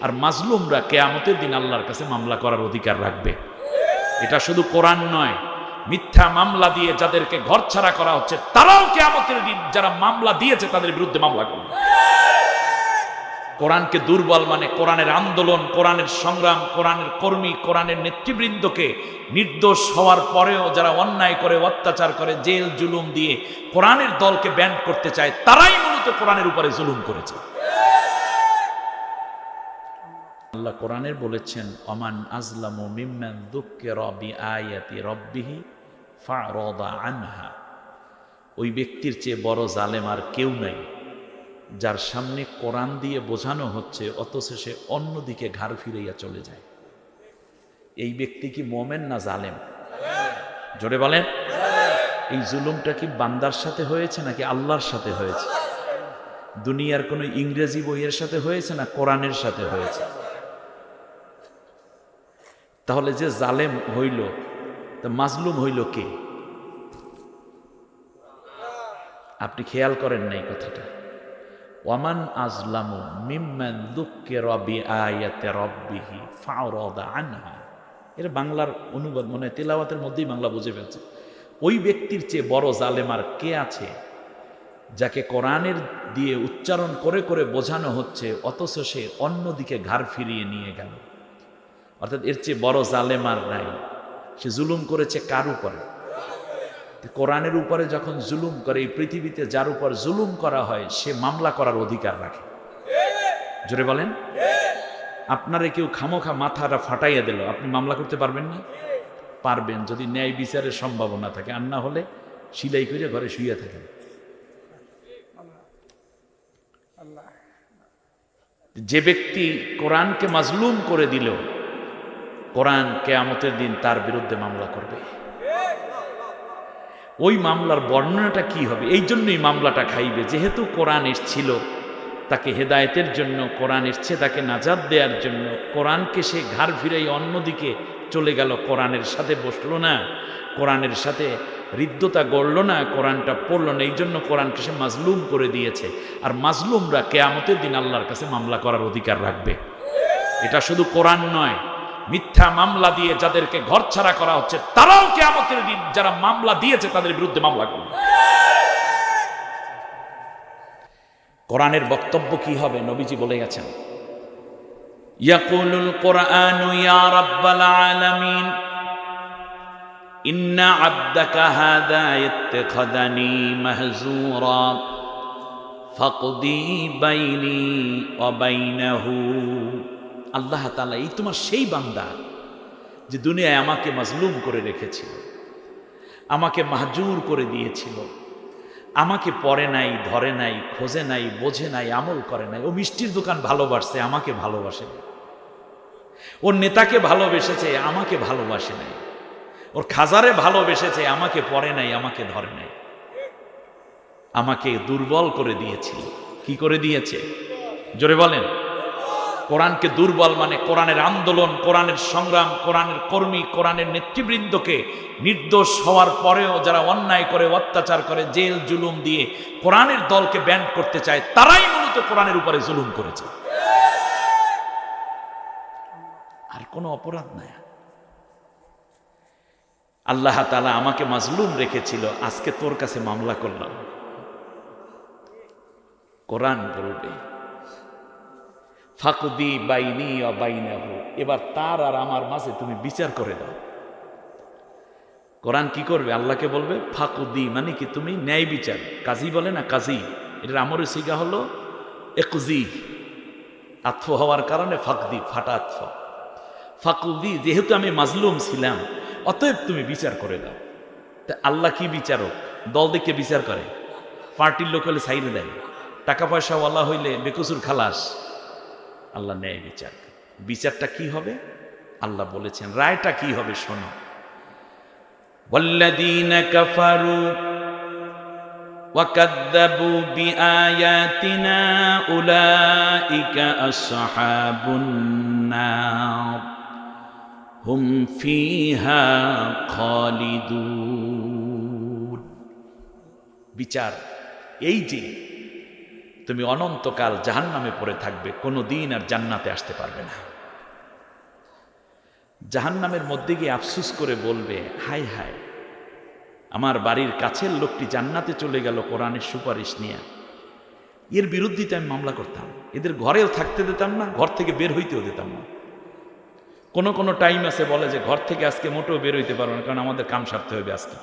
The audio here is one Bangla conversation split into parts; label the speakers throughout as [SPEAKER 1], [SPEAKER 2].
[SPEAKER 1] আর মাজলুমরা কিয়ামতের দিন আল্লাহর কাছে মামলা করার অধিকার রাখবে। এটা শুধু কোরআন নয়, মিথ্যা মামলা দিয়ে যাদেরকে ঘরছাড়া করা হচ্ছে তারাও কিয়ামতের দিন যারা মামলা দিয়েছে তাদের বিরুদ্ধে মামলা করবে। কোরআনকে দুর্বল মানে কোরআনের আন্দোলন, কোরআনের সংগ্রাম, কোরআনের কর্মী, কোরআনের নেতৃবৃন্দকে নির্দোষ হওয়ার পরেও যারা অন্যায় করে, অত্যাচার করে, জেল জুলুম দিয়ে কোরআনের দলকে ব্যান্ড করতে চায় তারাই মূলত কোরআনের উপরে জুলুম করেছে। আল্লাহ কোরআনের বলেছেন, ওমান আজলামু মিম্মান যুক্কিরা বিআয়াতি রাব্বিহি ফারাদা আনহা। ওই ব্যক্তির চেয়ে বড় জালেম আর কেউ নাই যার সামনে কোরআন দিয়ে বোঝানো হচ্ছে অথচ সে অন্যদিকে ঘাড় ফিরাইয়া চলে যায়। এই ব্যক্তি কি মোমেন না জালেম? জোরে বলেন। এই জুলুমটা কি বান্দার সাথে হয়েছে নাকি আল্লাহর সাথে হয়েছে? দুনিয়ার কোনো ইংরেজি বইয়ের সাথে হয়েছে না কোরআনের সাথে হয়েছে? তাহলে যে জালেম হইল, তা মাজলুম হইল কে? আপনি খেয়াল করেন নাই কথাটা। ওয়ামান আজলামু মিম্মান যুক্কিরা বিআয়াতি রাব্বিহি ফারাদা আনহা। এর বাংলার অনুবাদ মনে তেলাওয়াতের মধ্যেই বাংলা বুঝে ফেলছে। ওই ব্যক্তির চেয়ে বড় জালেম আর কে আছে যাকে কোরআনের দিয়ে উচ্চারণ করে করে বোঝানো হচ্ছে অথচ সে অন্যদিকে ঘাড় ফিরিয়ে নিয়ে গেল। অর্থাৎ এর চেয়ে বড় জালেম আর নাই। সে জুলুম করেছে কার উপরে? কোরআনের উপরে যখন জুলুম করে, এই পৃথিবীতে যার উপর জুলুম করা হয় সে মামলা করার অধিকার রাখে। জোরে বলেন। আপনারে কেউ খামোখা মাথাটা ফাটাইয়া দিল, আপনি মামলা করতে পারবেন না? পারবেন, যদি ন্যায় বিচারের সম্ভাবনা থাকে। আর না হলে সিলাই করে ঘরে শুয়ে থাকেন। যে ব্যক্তি কোরআনকে মাজলুম করে দিল, কোরআন কিয়ামতের দিন তার বিরুদ্ধে মামলা করবে। ওই মামলার বর্ণনাটা কি হবে? এই জন্যই মামলাটা খাইবে, যেহেতু কোরআন এসেছিল তাকে হেদায়েতের জন্য, কোরআন এসছে তাকে নাজাত দেওয়ার জন্য। কোরআনকে সে ঘাড় ফিরাই অন্যদিকে চলে গেল, কোরআনের সাথে বসলো না, কোরআনের সাথে হৃদ্যতা গড়ল না, কোরআনটা পড়লো না। এই জন্য কোরআনকে সে মাজলুম করে দিয়েছে। আর মাজলুমরা কিয়ামতের দিন আল্লাহর কাছে মামলা করার অধিকার রাখবে। এটা শুধু কোরআন নয়, মিথ্যা মামলা দিয়ে যাদেরকে ঘরছাড়া করা হচ্ছে তারাও কিয়ামতের দিন যারা মামলা দিয়েছে তাদের বিরুদ্ধে মামলা করবে। কোরআনের বক্তব্য কি হবে? নবীজি বলে গেছেন, ইয়াকুলুল কুরআনু ইয়া রাব্বাল আলামিন ইন্না আবদাকা হাযা ইত্তাখাযানি মাহজুরা ফাকদি বাইনি ওয়া বাইনাহু। আল্লাহ তাআলা, এই তোমার সেই বান্দা যে দুনিয়ায় আমাকে মাজলুম করে রেখেছিল, আমাকে মাহজুর করে দিয়েছিল, আমাকে পড়ে নাই, ধরে নাই, খোঁজে নাই, বোঝে নাই, আমল করে নাই। ও মিষ্টির দোকান ভালোবাসছে, আমাকে ভালোবাসে নাই। ওর নেতাকে ভালোবেসেছে, আমাকে ভালোবাসে নাই। ওর খাজারে ভালোবেসেছে, আমাকে পড়ে নাই, আমাকে ধরে নাই। আমাকে দুর্বল করে দিয়েছিল। কি করে দিয়েছে? জোরে বলেন। কোরআনকে দুর্বল মানে কোরআনের আন্দোলন, কোরআনের সংগ্রাম, কোরআনের কর্মী, কোরআনের নেতৃবৃন্দকে নির্দোষ হওয়ার পরেও যারা অন্যায় করে, অত্যাচার করে, জেল জুলুম দিয়ে কোরআনের দলকে ব্যান্ড করতে চায় তারাই মূলত কোরআনের উপরে জুলুম করেছে। আর কোনো অপরাধ নাই। আল্লাহ তাআলা আমাকে মাজলুম রেখেছিল, আজকে তোর কাছে মামলা করলাম। কোরআন বলবে ফাকদি বাইনি ওয়া বাইনাহু, এবার তার আর আমার মাঝে তুমি বিচার করে দাও। কোরআন কি করবে? আল্লাহকে বলবে ফাকদি, মানে কি তুমি ন্যায় বিচার। কাজী বলে না, কাজী, এটার আমরের সিগা হলো একজি, আতফ হওয়ার কারণে ফাকদি, ফাটা আতফ। ফাকদি, যেহেতু আমি মাজলুম ছিলাম অতএব তুমি বিচার করে দাও। তা আল্লাহ কি বিচারক? দল দেখে বিচার করে? পার্টির লোক হলে সাইরে দেয়, টাকা পয়সাওয়ালা হইলে বেকসুর খালাস। আল্লাহ ন্যায় বিচার। বিচারটা কি হবে? আল্লাহ বলেছেন, রায়টা কি হবে শোনো। ওয়াল্লাযীনা কাফারু ওয়া কাযযাবু বিআয়াতিনা উলাইকা আসহাবুন নার হুম ফিহা খালিদুন। বিচার এই যে তুমি অনন্তকাল জাহান্নামে পড়ে থাকবে, কোনো দিন আর জান্নাতে আসতে পারবে না। জাহান্নামের মধ্যে গিয়ে আফসুস করে বলবে, হায় হায়, আমার বাড়ির কাছের লোকটি জান্নাতে চলে গেল কোরআনের সুপারিশ নিয়ে, এর বিরুদ্ধে আমি মামলা করতাম, এদের ঘরেও থাকতে দিতাম না, ঘর থেকে বের হইতেও দিতাম না। কোনো কোনো টাইম আছে বলে যে ঘর থেকে আজকে মোটেও বের হইতে পারবো না, কারণ আমাদের কাম সারতে হবে আজকে।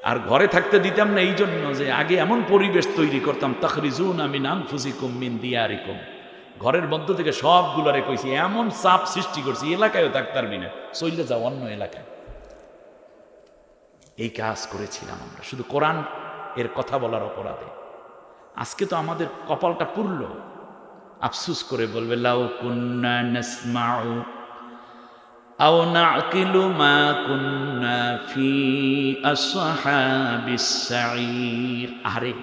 [SPEAKER 1] আর ঘরে থাকতে দিতাম না এই জন্য যে আগে এমন পরিবেশ তৈরি করতাম, তাখরিজুনা মিন আনফুসিকুম মিন দিয়ারিকুম, ঘরের মধ্য থেকে সবগুলোরে কইছি, এমন চাপ সৃষ্টি করছি এলাকায়ও থাকতে পারবি না, চলে যাও অন্য এলাকায়। এই কাজ করেছিলাম আমরা শুধু কোরআন এর কথা বলার অপরাধে। আজকে তো আমাদের কপালটা পুরল, আফসুস করে বলবে, লাউ কুন্না নাসমাউ আও নাকিলু মা কুন্না ফি আসহাবিস সাঈর। আরে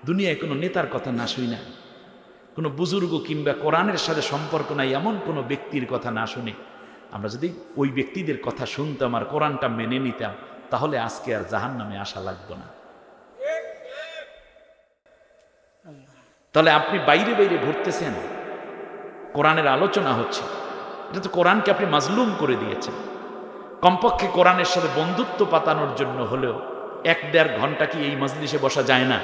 [SPEAKER 1] দুনিয়ায় কোনো নেতার কথা না শুই না, কোনো বুজুর্গ কিংবা কোরআনের সাথে সম্পর্ক নাই এমন কোনো ব্যক্তির কথা না শুনে আমরা যদি ওই ব্যক্তিদের কথা শুনতাম আর কোরআনটা মেনে নিতাম, তাহলে আজকে আর জাহান্নামে আসা লাগতো না। তাহলে আপনি বাইরে বাইরে ঘুরতেছেন, কোরআনের আলোচনা হচ্ছে, এটা তো কোরআনকে আপনি মাজলুম করে দিয়েছেন। কমপক্ষে কোরআনের সাথে বন্ধুত্ব পাতানোর জন্য হলেও 1-1.5 ঘন্টা কি এই মজলিসে বসা যায় না?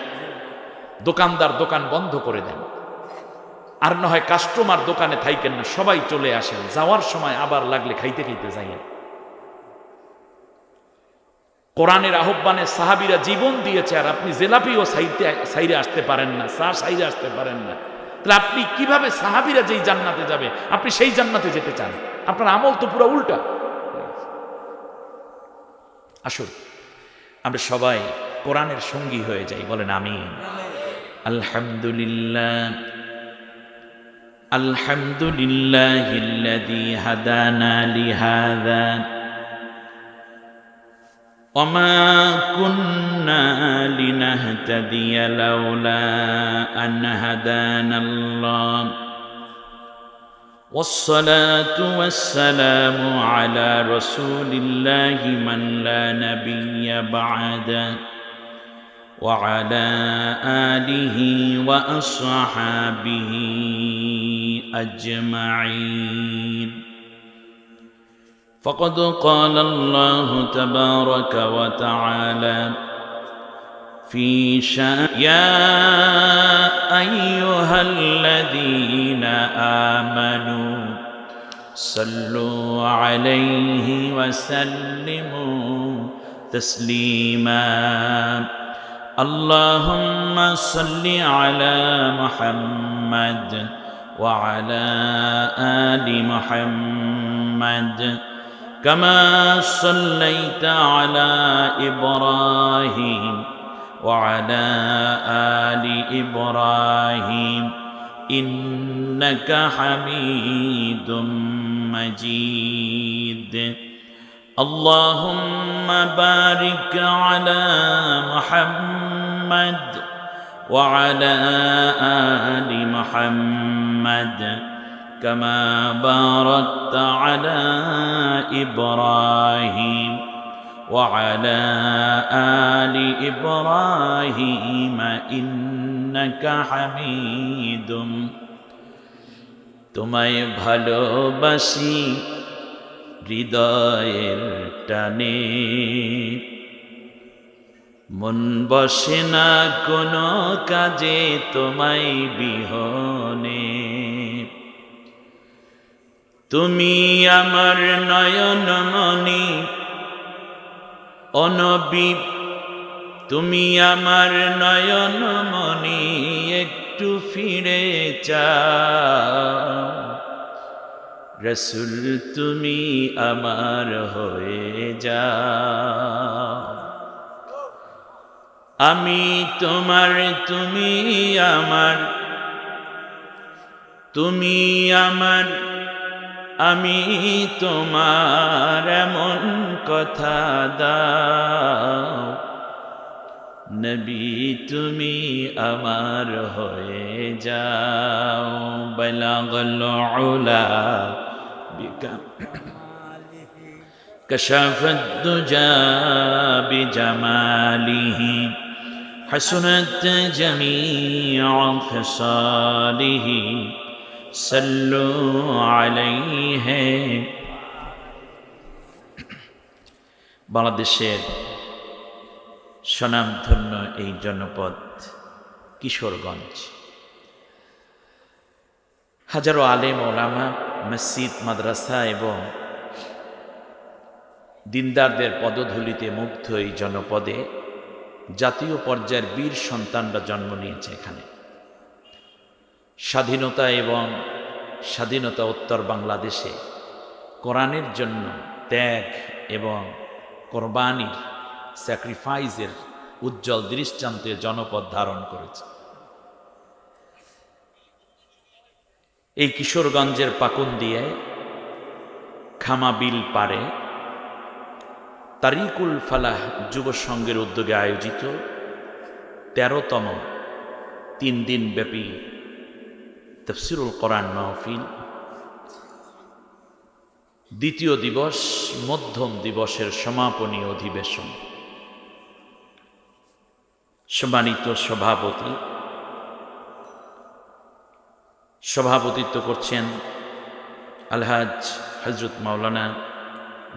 [SPEAKER 1] দোকানদার দোকান বন্ধ করে দেন, আর না হয় কাস্টমার দোকানে থাইকেন না, সবাই চলে আসেন, যাওয়ার সময় আবার লাগলে খাইতে খাইতে যাইয়েন। কোরআনের আহ্বানে সাহাবীরা জীবন দিয়েছে, আর আপনি জেলাপিও সাইরে আসতে পারেন না, চা সাইরে আসতে পারেন না। তাহলে আপনি কিভাবে সাহাবীরা যেই জান্নাতে যাবে আপনি সেই জান্নাতে যেতে চান? আপনার আমল তো পুরো উল্টা। আসুন আমরা সবাই কোরআনের সঙ্গী হয়ে যাই, বলেন আমিন। আলহামদুলিল্লাহ, আলহামদুলিল্লাহিল্লাযী হাদানা লিহাযা وما كنا لنهتدي لولا أن هدانا الله والصلاة والسلام على رسول الله من لا نبي بعده وعلى آله وأصحابه أجمعين. فقد قال الله تبارك وتعالى في شأن يا أيها الذين آمنوا صلوا عليه وسلموا تسليما. اللهم صل على محمد وعلى آل محمد كما صليت على إبراهيم وعلى آل إبراهيم إنك حميد مجيد. اللهم بارك على محمد وعلى آل محمد كما باركت على إبراهيم وعلى آل إبراهيم إنك حميد. তোমায় ভালোবাসি হৃদয়ের টানে, মন বসে না কোনো কাজে তোমায় বিহনে। তুমি আমার নয়ন মনি ও নবী, তুমি আমার নয়ন মনি, একটু ফিরে চাও। রসুল তুমি আমার হয়ে যাও। আমি তোমার তুমি আমার, তুমি আমার আমি তোমার, এমন কথা দাও। নবী তুমি আমার হয়ে যাও। বালাগল উলা বিকা كشف الدجى بجماله حسنت جميع خصاله صلوا عليه বাংলাদেশের স্বনামধন্য এই জনপদ কিশোরগঞ্জ, হাজারো আলেম ওলামা, মসজিদ, মাদ্রাসা এবং দিনদারদের পদধূলিতে মুগ্ধ এই জনপদে জাতীয় পর্যায়ের বীর সন্তানরা জন্ম নিয়েছে। এখানে স্বাধীনতা এবং স্বাধীনতা উত্তর বাংলাদেশে কোরআনের জন্য ত্যাগ এবং কোরবানির, স্যাক্রিফাইসের উজ্জ্বল দৃষ্টান্তে জনপদ ধারণ করেছে। এই কিশোরগঞ্জের পাকুন্দিয়ে খামাবিল পারে তারিকুল ফালাহ যুব সংঘের উদ্যোগে আয়োজিত ১৩তম ৩ দিন ব্যাপী তাফসীরুল কোরআন মাহফিল দ্বিতীয় দিবস, মধ্যম দিবসের সমাপনী অধিবেশন। সম্মানিত সভাপতিত্ব করছেন আলহাজ হযরত মাওলানা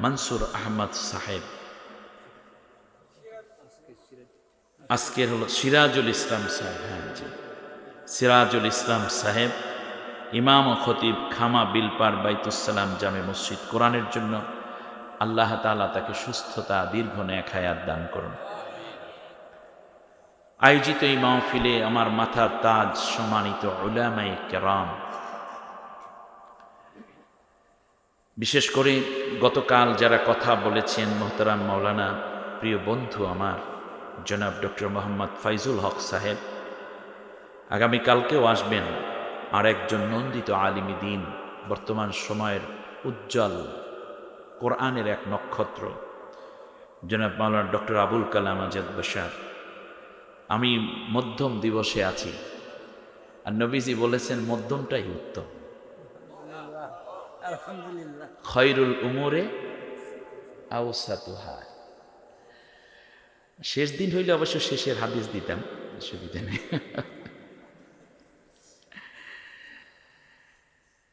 [SPEAKER 1] মনসুর আহমদ সাহেব। আজকের হলো সিরাজুল ইসলাম সাহেব, সিরাজুল ইসলাম সাহেব, ইমাম ও খতিব, খামা বিলপার বাইতুসসালাম জামে মসজিদ। কোরআনের জন্য আল্লাহ তাআলা তাকে সুস্থতা, দীর্ঘ নেক হায়াত দান করুন। আয়োজিত এই মাহফিলে আমার মাথার তাজ সম্মানিত উলামায়ে কেরাম, বিশেষ করে গতকাল যারা কথা বলেছেন, মোহতারাম মাওলানা প্রিয় বন্ধু আমার জনাব ডক্টর মোহাম্মদ ফাইজুল হক সাহেব, আগামীকালকেও আসবেন আর একজন নন্দিত আলিমী দ্বীন, বর্তমান সময়ের উজ্জ্বল কোরআনের এক নক্ষত্র জনাব মাওলানা ডক্টর আবুল কালাম আজাদ বশার। আমি মধ্যম দিবসে আছি, আর নবীজি বলেছেন মধ্যমটাই উত্তম। খৈরুল উমুরে আওসাতুহা। শেষ দিন হইলে অবশ্য শেষের হাদিস দিতাম, অসুবিধা নেই।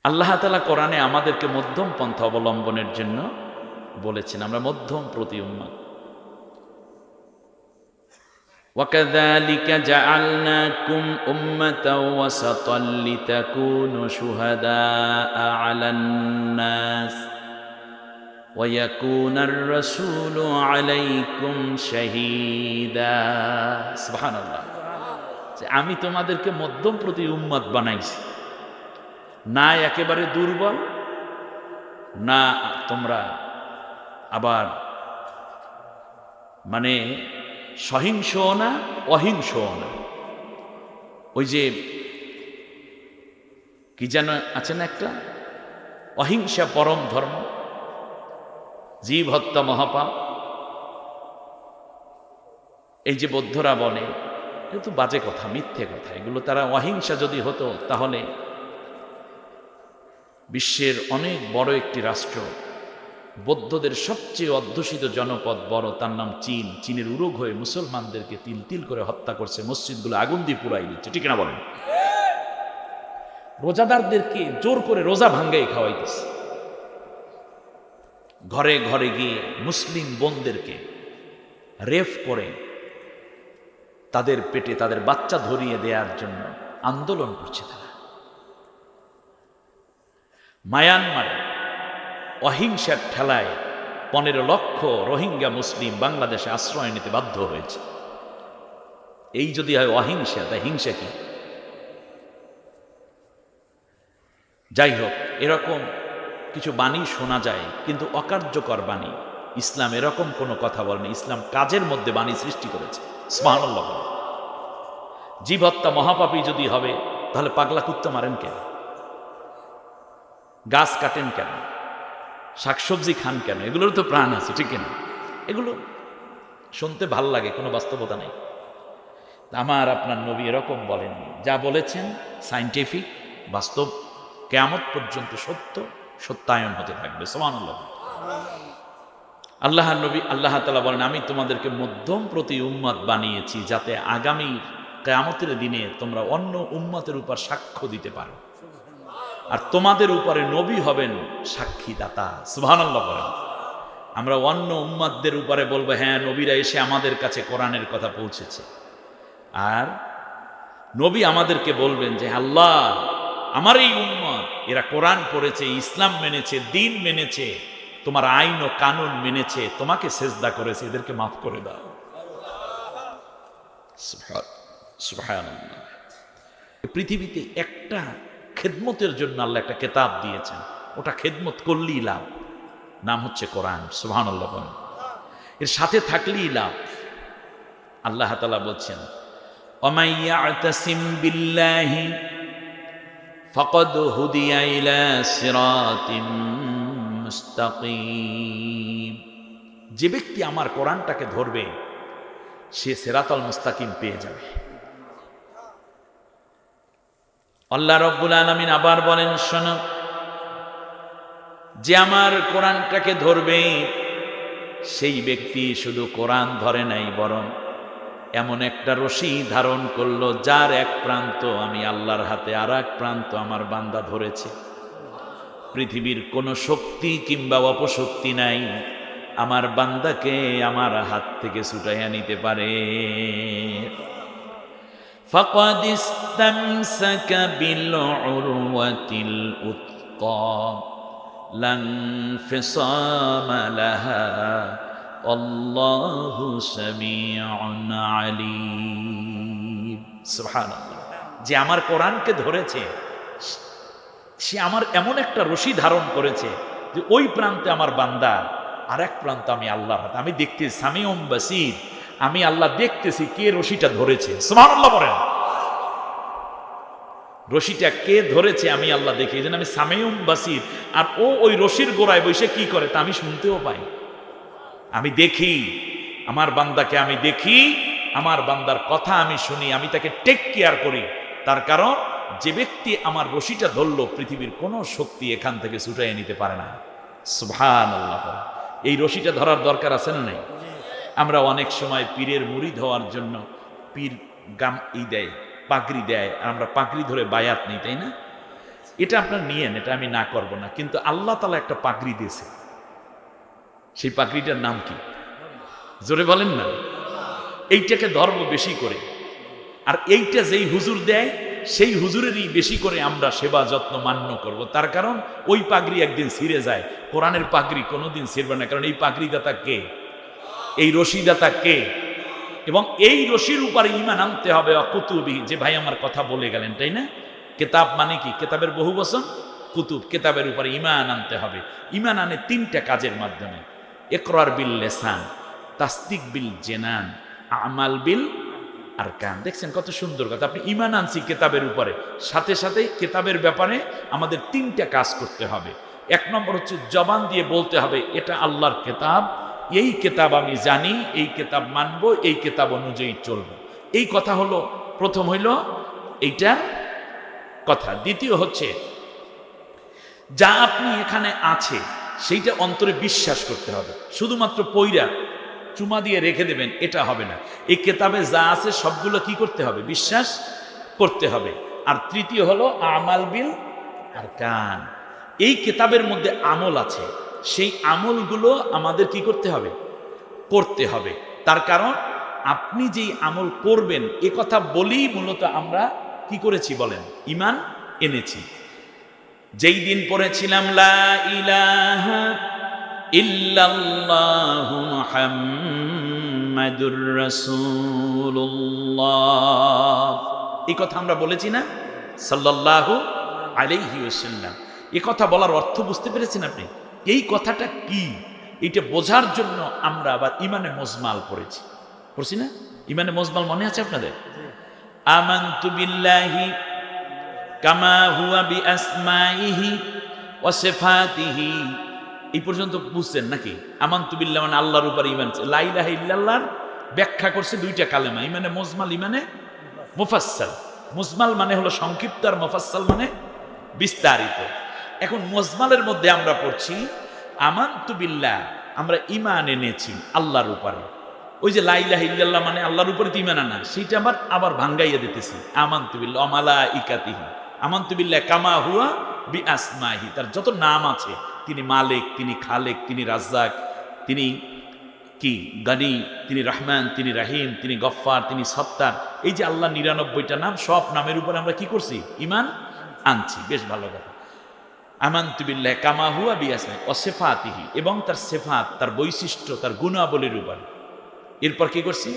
[SPEAKER 1] আল্লাহ তাআলা কোরআনে আমাদেরকে মধ্যম পন্থা অবলম্বনের জন্য বলেছেন, আমরা মধ্যম প্রতি উম্মত। وَكَذَلِكَ جَعَلْنَاكُمْ أُمَّةً وَسَطًا لِتَكُونُوا شُهَدَاءَ عَلَى النَّاسِ وَيَكُونَ الرَّسُولُ عَلَيْكُمْ شَهِيدًا। সুবহানাল্লাহ। আমি তোমাদেরকে মধ্যম প্রতি উম্মত বানাইছি, না একেবারে দুর্বল, না তোমরা আবার মানে সহিংসও না, অহিংসও না। ওই যে কি যেন আছে না একটা, অহিংসা পরম ধর্ম, জীব হত্যা মহাপাপ। এই যে বৌদ্ধরা বলে, এগুলো তো বাজে কথা, মিথ্যে কথা। এগুলো তারা অহিংসা যদি হতো তাহলে বিশ্বের অনেক বড় একটি রাষ্ট্র, বৌদ্ধদের সবচেয়ে অধ্যুষিত জনপদ বড়, তার নাম চীন, চীনের উরোগ হয়ে মুসলমানদেরকে তিল তিল করে হত্যা করছে, মসজিদগুলো আগুন দিয়ে পুরাই দিচ্ছে, ঠিক না বলেন? রোজাদারদেরকে জোর করে রোজা ভাঙ্গাই খাওয়াইতেছে, ঘরে ঘরে গিয়ে মুসলিম বোনদেরকে রেপ করে তাদের পেটে তাদের বাচ্চা ধরিয়ে দেওয়ার জন্য আন্দোলন করছে তারা। মায়ানমারে অহিংসার ঠেলায় 15 লক্ষ রোহিঙ্গা মুসলিম বাংলাদেশে আশ্রয় নিতে বাধ্য হয়েছে। এই যদি হয় অহিংসা, তাই হিংসা কি? যাই হোক, এরকম কিছু বাণী শোনা যায়, কিন্তু অকার্যকর বাণী। ইসলাম এরকম কোনো কথা বলেনি, ইসলাম কাজের মধ্যে বাণী সৃষ্টি করেছে। সুবহানাল্লাহ। জীব হত্যা মহাপাপী যদি হবে, তাহলে পাগলা কুত্তা মারেন কেন? গাছ কাটেন কেন? শাকসবজি খান কেন? এগুলোর তো প্রাণ আছে, ঠিক না? এগুলো শুনতে ভাল লাগে, কোনো বাস্তবতা নেই। আমার আপনার নবী এরকম বলেননি। যা বলেছেন সায়েন্টিফিক, বাস্তব, কিয়ামত পর্যন্ত সত্য, সত্যায়ন হতে থাকবে। সুবহানাল্লাহ। আল্লাহ তাআলা বলেন, আমি তোমাদেরকে মধ্যম প্রতি উম্মত বানিয়েছি যাতে আগামী কিয়ামতের দিনে তোমরা অন্য উম্মতের উপর সাক্ষ্য দিতে পারো, আর তোমাদের উপরে নবী হবেন সাক্ষীদাতা। সুবহানাল্লাহ বলেন। আমরা অন্য উম্মতদের উপরে বলবো, হ্যাঁ নবীরা এসে আমাদের কাছে কোরআনের কথা পৌঁছেছে, আর নবী আমাদেরকে বলবেন যে আল্লাহ, আমার এই উম্মত এরা কোরআন পড়েছে, ইসলাম মেনেছে, দ্বীন মেনেছে, তোমার আইন ও কানুন মেনেছে, তোমাকে সেজদা করেছে, এদেরকে মাফ করে দাও। সুবহানাল্লাহ। পৃথিবীতে একটা খেদমতের জন্য আল্লাহ একটা কিতাব দিয়েছেন, ওটা খেদমত করলেই লাভ, নাম হচ্ছে কোরআন। সুবহানাল্লাহ। এর সাথে থাকলেই লাভ। আল্লাহ তাআলা বলছেন, ওয়ামান ইয়াতাসিম বিল্লাহি ফাকাদ হুদিয়া ইলা সিরাতিম মুস্তাকিম। যে ব্যক্তি আমার কোরআনটাকে ধরবে সে সিরাতাল মুস্তাকিম পেয়ে যাবে। আল্লাহ রাব্বুল আলামিন আবার বলেন, শোনো, যে আমার কোরআনটাকে ধরবে সেই ব্যক্তি শুধু কোরআন ধরে নাই, বরং এমন একটা রশি ধারণ করলো যার এক প্রান্ত আমি আল্লাহর হাতে, আর এক প্রান্ত আমার বান্দা ধরেছে। পৃথিবীর কোনো শক্তি কিংবা অপশক্তি নাই আমার বান্দাকে আমার হাত থেকে ছুটাইয়া নিতে পারে। ফাকাদ ইসতামসাকা বিল উরওয়াতিল উতকা লা ইনফিসামা লাহা আল্লাহু সামিউন আলিম। সুবহানাল্লাহ। যে আমার কোরআনকে ধরেছে সে আমার এমন একটা রশি ধারণ করেছে যে ওই প্রান্তে আমার বান্দা, আর এক প্রান্ত আমি আল্লাহর হাতে। আমি দেখতেছি, সামিউম বাসীর, আমি আল্লাহ দেখতেছি কে রশিটা ধরেছে। সুবহানাল্লাহ বলেন। রশিটা কে ধরেছে আমি আল্লাহ দেখি, এই জন্য আমি সামিউম বাসীর। আর ও ওই রশির গোড়ায় বসে কি করে তা আমি শুনতেও পাই। আমি দেখি আমার বান্দাকে, আমি দেখি আমার বান্দার কথা আমি শুনি, আমি তাকে টেক কেয়ার করি। তার কারণ যে ব্যক্তি আমার রশিটা ধরলো পৃথিবীর কোনো শক্তি এখান থেকে ছুটাইয়ে নিতে পারে না। সুবহানাল্লাহ। এই রশিটা ধরার দরকার আছে না নাই? আমরা অনেক সময় পীরের মুরিদ হওয়ার জন্য পীর গাম দেয়, পাগড়ি দেয়, আর আমরা পাগড়ি ধরে বায়াত নেই, তাই না? এটা আপনার নিয়েন, এটা আমি না করব না, কিন্তু আল্লাহ তাআলা একটা পাগড়ি দিয়েছে। সেই পাগড়িটার নাম কি? জোরে বলেন না। এইটাকে ধর্ম বেশি করে, আর এইটা যেই হুজুর দেয় সেই হুজুরেরই বেশি করে আমরা সেবা যত্ন মান্য করব। তার কারণ ওই পাগড়ি একদিন ছিঁড়ে যায়, কোরআনের পাগড়ি কোনোদিন ছিঁড়বে না। কারণ এই পাগড়ি দাতা কে? এই রশিদাতা কে? এবং এই রশির উপরে ঈমান আনতে হবে। কুতুবি, যে ভাই আমার কথা বলে গেলেন, তাই না? কিতাব মানে কি? কিতাবের বহু বচন কুতুব। কিতাবের উপরে ঈমান আনতে হবে। ঈমান আনে তিনটা কাজের মাধ্যমে: ইকরার বিল লিসান, তাসদিক বিল জিনান, আমাল বিল আরকান। দেখছেন কত সুন্দর কথা। আপনি ঈমান আনছি কিতাবের উপরে, সাথে সাথে কিতাবের ব্যাপারে আমাদের তিনটা কাজ করতে হবে। এক নম্বর হচ্ছে জবান দিয়ে বলতে হবে এটা আল্লাহর কিতাব, এই কিতাব আমি জানি, এই কিতাব মানব, এই কিতাব অনুযায়ী চলব। এই কথা হলো প্রথম, হইল এইটা কথা। দ্বিতীয় হচ্ছে যা আপনি এখানে আছে সেইটা অন্তরে বিশ্বাস করতে হবে। শুধুমাত্র পইরা চুমা দিয়ে রেখে দেবেন এটা হবে না। এই কিতাবে যা আছে সবগুলো কি করতে হবে? বিশ্বাস করতে হবে। আর তৃতীয় হলো আমাল বিল আরকান। এই কিতাবের মধ্যে আমল আছে, সেই আমলগুলো আমাদের কি করতে হবে? করতে হবে। তার কারণ আপনি যেই আমল করবেন এ কথা বলেই মূলত আমরা কি করেছি বলেন? ঈমান এনেছি। যেই দিন পড়েছিলাম লা ইলাহা ইল্লাল্লাহু মুহাম্মাদুর রাসূলুল্লাহ, এই কথা আমরা বলেছি না? সাল্লাল্লাহু আলাইহি ওয়াসাল্লাম। এই কথা বলার অর্থ বুঝতে পেরেছেন আপনি? এই কথাটা কি এটা বোঝার জন্য আমরা আবার ইমানে মুজমাল পড়েছি, পড়ছি না? ইমানে মুজমাল মনে আছে আপনাদের? আমানতু বিল্লাহি কামা হুয়া বিআসমাইহি ওয়া সিফাতিহি, এই পর্যন্ত বুঝছেন নাকি? আমানতু বিল্লাহ মানে আল্লাহর উপর ঈমান। লা ইলাহা ইল্লাল্লাহর ব্যাখ্যা করছে দুইটা কালেমা, ইমানে মুজমাল, ইমানে মুফাসসাল। মুজমাল মানে হলো সংক্ষিপ্ত, আর মুফাসসাল মানে বিস্তারিত। এখন মুজমালের মধ্যে আমরা পড়ছি আমানতু বিল্লাহ আমরা ঈমান এনেছি আল্লাহর উপরে। ওই যে লা ইলাহা ইল্লাল্লাহ মানে আল্লাহর উপরে তো ঈমান আনা, সেটা আবার ভাঙ্গাইয়া দিতেছি। আমানতু বিল্লাহি ওয়া মালাইকাতিহি, আমানতু বিল্লাহি কামা হুয়া বিআসমাইহি, তার যত নাম আছে, তিনি মালিক, তিনি খালেক, তিনি রাজ্জাক, তিনি কি গানি, তিনি রহমান, তিনি রাহিম, তিনি গফফার, তিনি সত্তার। এই যে আল্লাহ ৯৯টা নাম, সব নামের উপরে আমরা কি করছি? ঈমান আনছি। বেশ ভালো কথা। আমানতু বিল্লাহি কামা হুয়া বিআসমাইহি ওয়া সিফাতিহি, এবং তার সিফাত, তার বৈশিষ্ট্য, তার গুণাবলীর উপর। এরপর কি করছি?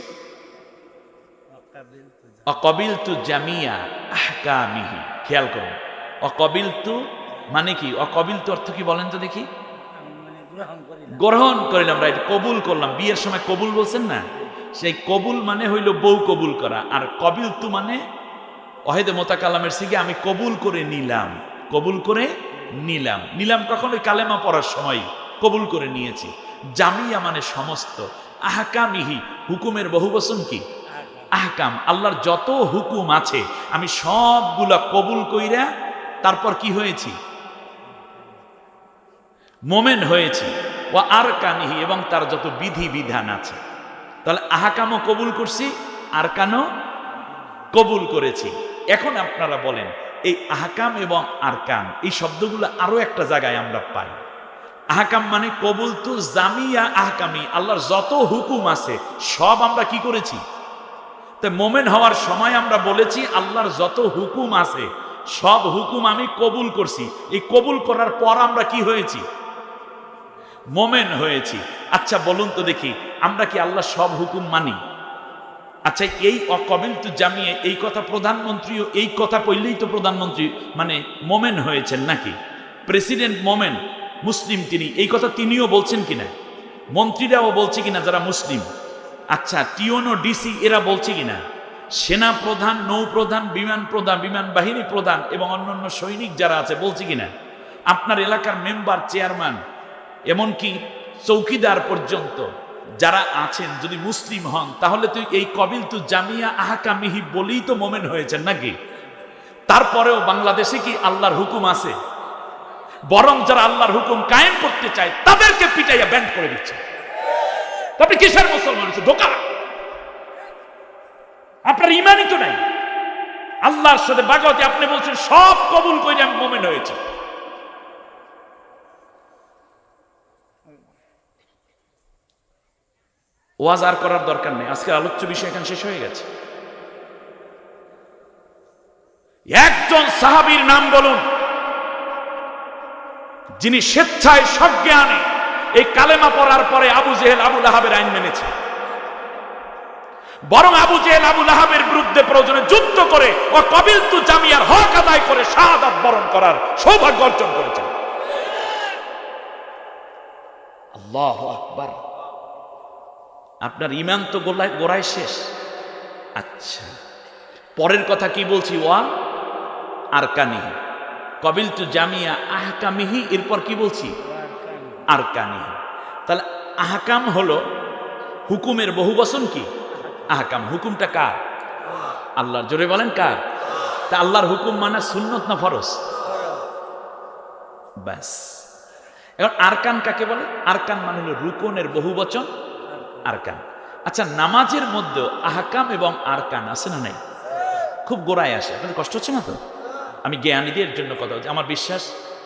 [SPEAKER 1] অকবিলতু জামিয়া আহকামিহি। খেয়াল করুন, অকবিলতু মানে কি? অকবিলতু অর্থ কি বলেন তো দেখি? গ্রহণ করিলাম, রাইট, কবুল করলাম। বিয়ের সময় কবুল বলছেন না, সেই কবুল মানে হইল বউ কবুল করা। আর কবিলতু মানে ওয়াহিদে মুতাকাল্লামের সিগে আমি কবুল করে নিলাম, কবুল করে নিলাম। নিলাম কখন? ওই কালেমা পড়ার সময় কবুল করে নিয়েছি। জামিয়া মানে সমস্ত। আহকামিহি, হুকুমের বহুবচন কি? আহকাম। আল্লাহর যত হুকুম আছে আমি সবগুলা কবুল কইরা তারপর কি হয়েছি? মোমেন হয়েছি। ও আরকানিহি, এবং তার যত বিধি বিধান আছে। তাহলে আহকামও কবুল করছি, আরকানও কবুল করেছি। এখন আপনারা বলেন, এই আহকাম এবং আরকান এই শব্দগুলো আরো একটা জায়গায় আমরা পাই। আহকাম মানে কবুলতু জামিয়া আহকামি, আল্লাহর যত হুকুম আছে সব আমরা কি করেছি? তো মোমেন হওয়ার সময় আমরা বলেছি আল্লাহর যত হুকুম আছে সব হুকুম আমি কবুল করছি। এই কবুল করার পর আমরা কি হয়েছি? মোমেন হয়েছি। আচ্ছা বলুন তো দেখি, আমরা কি আল্লাহ সব হুকুম মানি? আচ্ছা, এই অকবিলতু জামিয়ে এই কথা প্রধানমন্ত্রীও এই কথা বললেই তো প্রধানমন্ত্রী মানে মোমেন হয়েছেন নাকি? প্রেসিডেন্ট মোমেন, মুসলিম তিনি, এই কথা তিনিও বলছেন কিনা? মন্ত্রীরাও বলছে কিনা যারা মুসলিম? আচ্ছা, টিওনো ডিসি এরা বলছে কিনা? সেনা প্রধান, নৌ প্রধান, বিমান প্রধান, বিমান বাহিনী প্রধান এবং অন্যান্য সৈনিক যারা আছে বলছে কিনা? আপনার এলাকার মেম্বার, চেয়ারম্যান, এমনকি চৌকিদার পর্যন্ত যারা আছেন যদি মুসলিম হন, তাহলে তো এই কবিলতু জামিয়া আহকামিহি বলেই তো মোমেন হয়েছেন নাকি? তারপরেও বাংলাদেশে কি আল্লাহর হুকুম আছে? বরং যারা আল্লাহর হুকুম কায়েম করতে চায় তাদেরকে পিটাইয়া ব্যান্ড করে দিচ্ছে। আপনি কিসের মুসলমান? ঢোকা, আপনার ইমানই তো নাই। আল্লাহর সাথে বাগাতে আপনি বলছেন সব কবুল করে আমি মোমেন হয়েছি। ওয়াজ আর করার দরকার নেই, আজকের আলোচ্য বিষয় এখানে শেষ হয়ে গেছে। একজন সাহাবীর নাম বলুন যিনি স্বেচ্ছায় সজ্ঞানে এই কালেমা পড়ার পরে আবু জেহেল, আবু লাহাবের আইন মেনেছে। বরং আবু জেহেল, আবু লাহাবের বিরুদ্ধে প্রয়োজনে যুদ্ধ করে ও কবিলতু জামিয়ার হক আদায় করে শাহাদাত বরণ করার সৌভাগ্য অর্জন করেছেন। আল্লাহু আকবার। আপনার ইমান তো গোড়ায় শেষ। আচ্ছা, পরের কথা কি বলছি? ওয়া আরকানিহি, কবিলতু জামিয়া আহকামিহি, এরপর কি বলছি? আরকানিহি। তাহলে আহকাম হলো হুকুমের বহুবচন কি? আহকাম। হুকুমটা কার? আল্লাহর। জোরে বলেন কার? তা আল্লাহর হুকুম মানা সুন্নত না ফরজ? ব্যাস। এখন আরকান কাকে বলে? আরকান মানে হলো রুকনের বহুবচন, আরকান। আচ্ছা, নামাজের মধ্যে আহকাম এবং আরকান আছে না নাই? খুব গোড়ায় আসে। আপনার কষ্ট হচ্ছে না তো? আমি জ্ঞানীদের জন্য কথা বলছি। আমার বিশ্বাস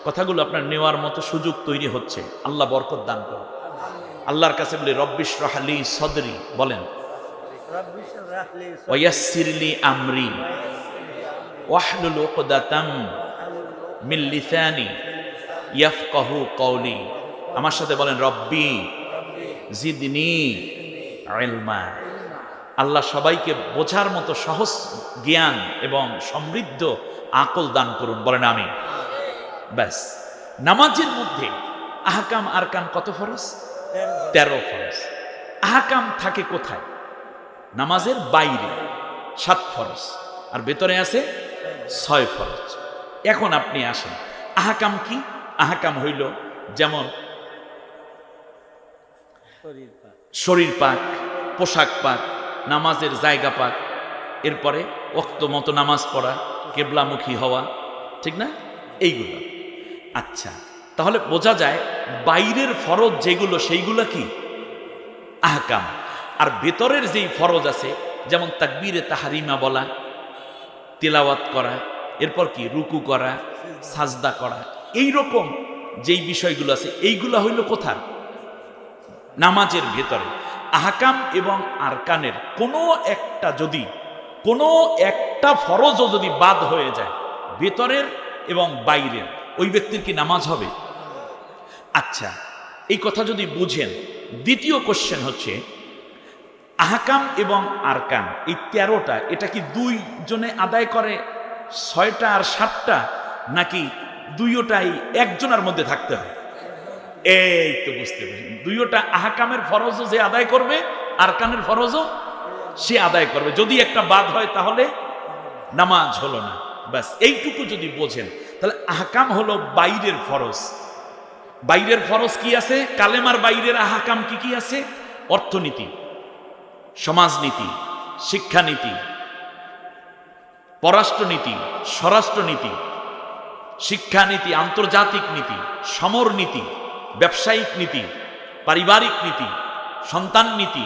[SPEAKER 1] কথাগুলো আপনার নেওয়ার মতো সুযোগ তৈরি হচ্ছে। আল্লাহ বরকত দান করুন। আল্লাহর কাছে বলি রব্বিশ রাহলি সদরি, বলেন ওয়ায়াসসিরলি আমরি ওয়াহলুল উকদাতাম মিন লিসানি ইয়াফকাহু কওলি। আমার সাথে বলেন রব্বি জিদনি ইলমা। আল্লাহ সবাইকে বোঝার মতো সহজ জ্ঞান এবং সমৃদ্ধ আকল দান করুন, বলেন আমিন। ব্যাস। নামাজের মধ্যে আহকাম আরকান কত ফরজ? 13 ফরজ। আহকাম থাকে কোথায়? নামাজের বাইরে 7 ফরজ, আর ভেতরে আছে 6 ফরজ। এখন আপনি আসেন, আহকাম কি? আহকাম হইল যেমন শরীর পাক, পোশাক পাক, নামাজের জায়গা পাক, এরপরে ওয়াক্ত মতো নামাজ পড়া, কেবলামুখী হওয়া, ঠিক না? এইগুলো। আচ্ছা, তাহলে বোঝা যায় বাইরের ফরজ যেগুলো সেইগুলো কি আহকাম, আর ভেতরের যেই ফরজ আছে যেমন তাকবীরে তাহরিমা বলা, তিলাওয়াত করা, এরপর কি রুকু করা, সাজদা করা, এই রকম যেই বিষয়গুলো আছে এইগুলো হইল কোথায় নামাজের ভেতরে। আহকাম এবং আরকানের কোনো একটা ফরজও যদি বাদ হয়ে যায় ভেতরের এবং বাইরের, ওই ব্যক্তির কি নামাজ হবে? আচ্ছা, এই কথা যদি বুঝেন, দ্বিতীয় কোশ্চেন হচ্ছে আহকাম এবং আরকান এই 13টা, এটা কি দুইজনে আদায় করে 6টা আর 7টা, নাকি দুইটাই একজনের মধ্যে থাকতে হয়? এই তো বুঝতে পারছি, দুইটা আহকামের ফরজও যে আদায় করবে, আরকানের ফরজও সে আদায় করবে। যদি একটা বাদ হয় তাহলে নামাজ হলো না। ব্যাস এইটুকু যদি বোঝেন তাহলে আহকাম হলো বাইরের ফরজ। বাইরের ফরজ কি আছে? কালেমার বাইরের আহকাম কি কি আছে? অর্থনীতি, সমাজনীতি, শিক্ষানীতি, পররাষ্ট্রনীতি, স্বরাষ্ট্রনীতি, শিক্ষানীতি, আন্তর্জাতিক নীতি, সমর নীতি, ব্যবসায়িক নীতি, পারিবারিক নীতি, সন্তান নীতি,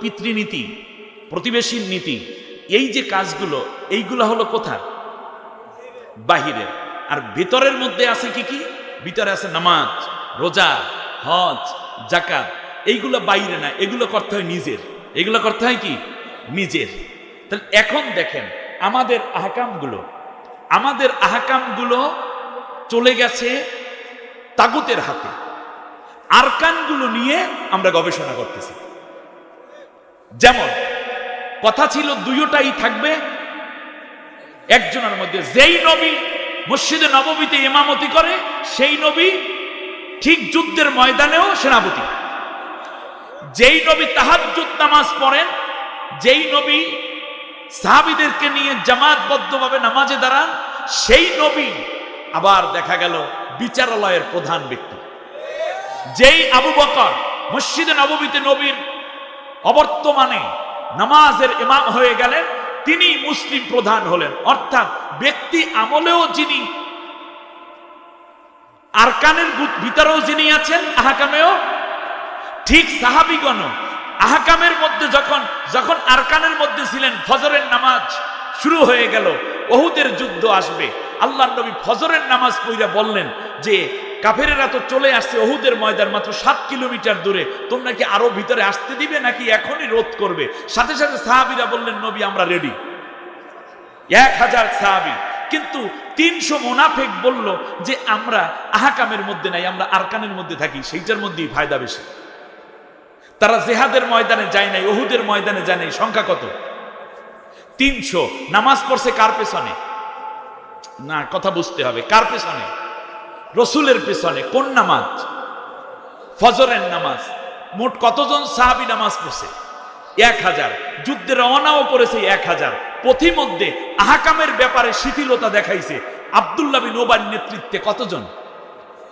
[SPEAKER 1] পিতৃনীতি, প্রতিবেশীর নীতি, এই যে কাজগুলো, এইগুলো হলো কোথায়? বাহিরের। আর ভিতরের মধ্যে আছে কি কি? ভিতরে আছে নামাজ, রোজা, হজ, যাকাত। এইগুলো বাইরে না, এগুলো করতে হয় নিজের। এগুলো করতে হয় কি? নিজের। তাহলে এখন দেখেন আমাদের আহকামগুলো চলে গেছে তাগুতের হাতে। আরকানগুলো নিয়ে আমরা গবেষণা করতেছি। যেমন কথা ছিল দুইটাই থাকবে একজনের মধ্যে। যেই নবী মসজিদে নববীতে ইমামতি করে সেই নবী ঠিক যুদ্ধের ময়দানেও সেনাপতি। যেই নবী তাহাজ্জুদ নামাজ পড়েন, যেই নবী সাহাবীদেরকে নিয়ে জামাতবদ্ধভাবে নামাজে দাঁড়ান, সেই নবী আবার দেখা গেল বিচারালয়ের প্রধান ব্যক্তি। যেই আবু বকর মসজিদে নববীতে নবীর অবর্তমানে নামাজের ইমাম হয়ে গেলেন, তিনি মুসলিম প্রধান হলেন। অর্থাৎ ব্যক্তি আমলেও যিনি, আরকানের ভিতরেও যিনি আছেন, আহকামেও ঠিক সাহাবীগণ আহকামের মধ্যে যখন আরকানের মধ্যে ছিলেন, ফজরের নামাজ শুরু হয়ে গেল, উহুদের যুদ্ধ আসবে, আল্লাহর নবী ফজরের নামাজ পড়া বললেন যে কাফেরেরা তো চলে আসছে, উহুদের ময়দান মাত্র 7 কিলোমিটার দূরে, তোমরা কি আরো ভিতরে আসতে দিবে নাকি এখনই রোধ করবে? সাথে সাথে সাহাবীরা বললেন নবী আমরা রেডি। 1000 সাহাবী, কিন্তু 300 মুনাফিক বলল যে আমরা আহকামের মধ্যে নাই, আমরা আরকানের মধ্যে থাকি, সেইটার মধ্যেই ফায়দা বেশি। তারা জিহাদের ময়দানে যায় নাই, উহুদের ময়দানে যায় নাই। সংখ্যা কত? 300। নামাজ পড়ছে কার পেছনে? না, কথা বুঝতে হবে, কার পেছনে? রসুলের পেছনে। কোন নামাজ? ফজরের নামাজ। মোট কতজন সাহাবী নামাজ পড়ছে? 1000। যুদ্ধে রওনাও করেছে 1000। পথিমধ্যে আহকামের ব্যাপারে শিথিলতা দেখাইছে আব্দুল্লাহ বিন উবাইর নেতৃত্বে কতজন?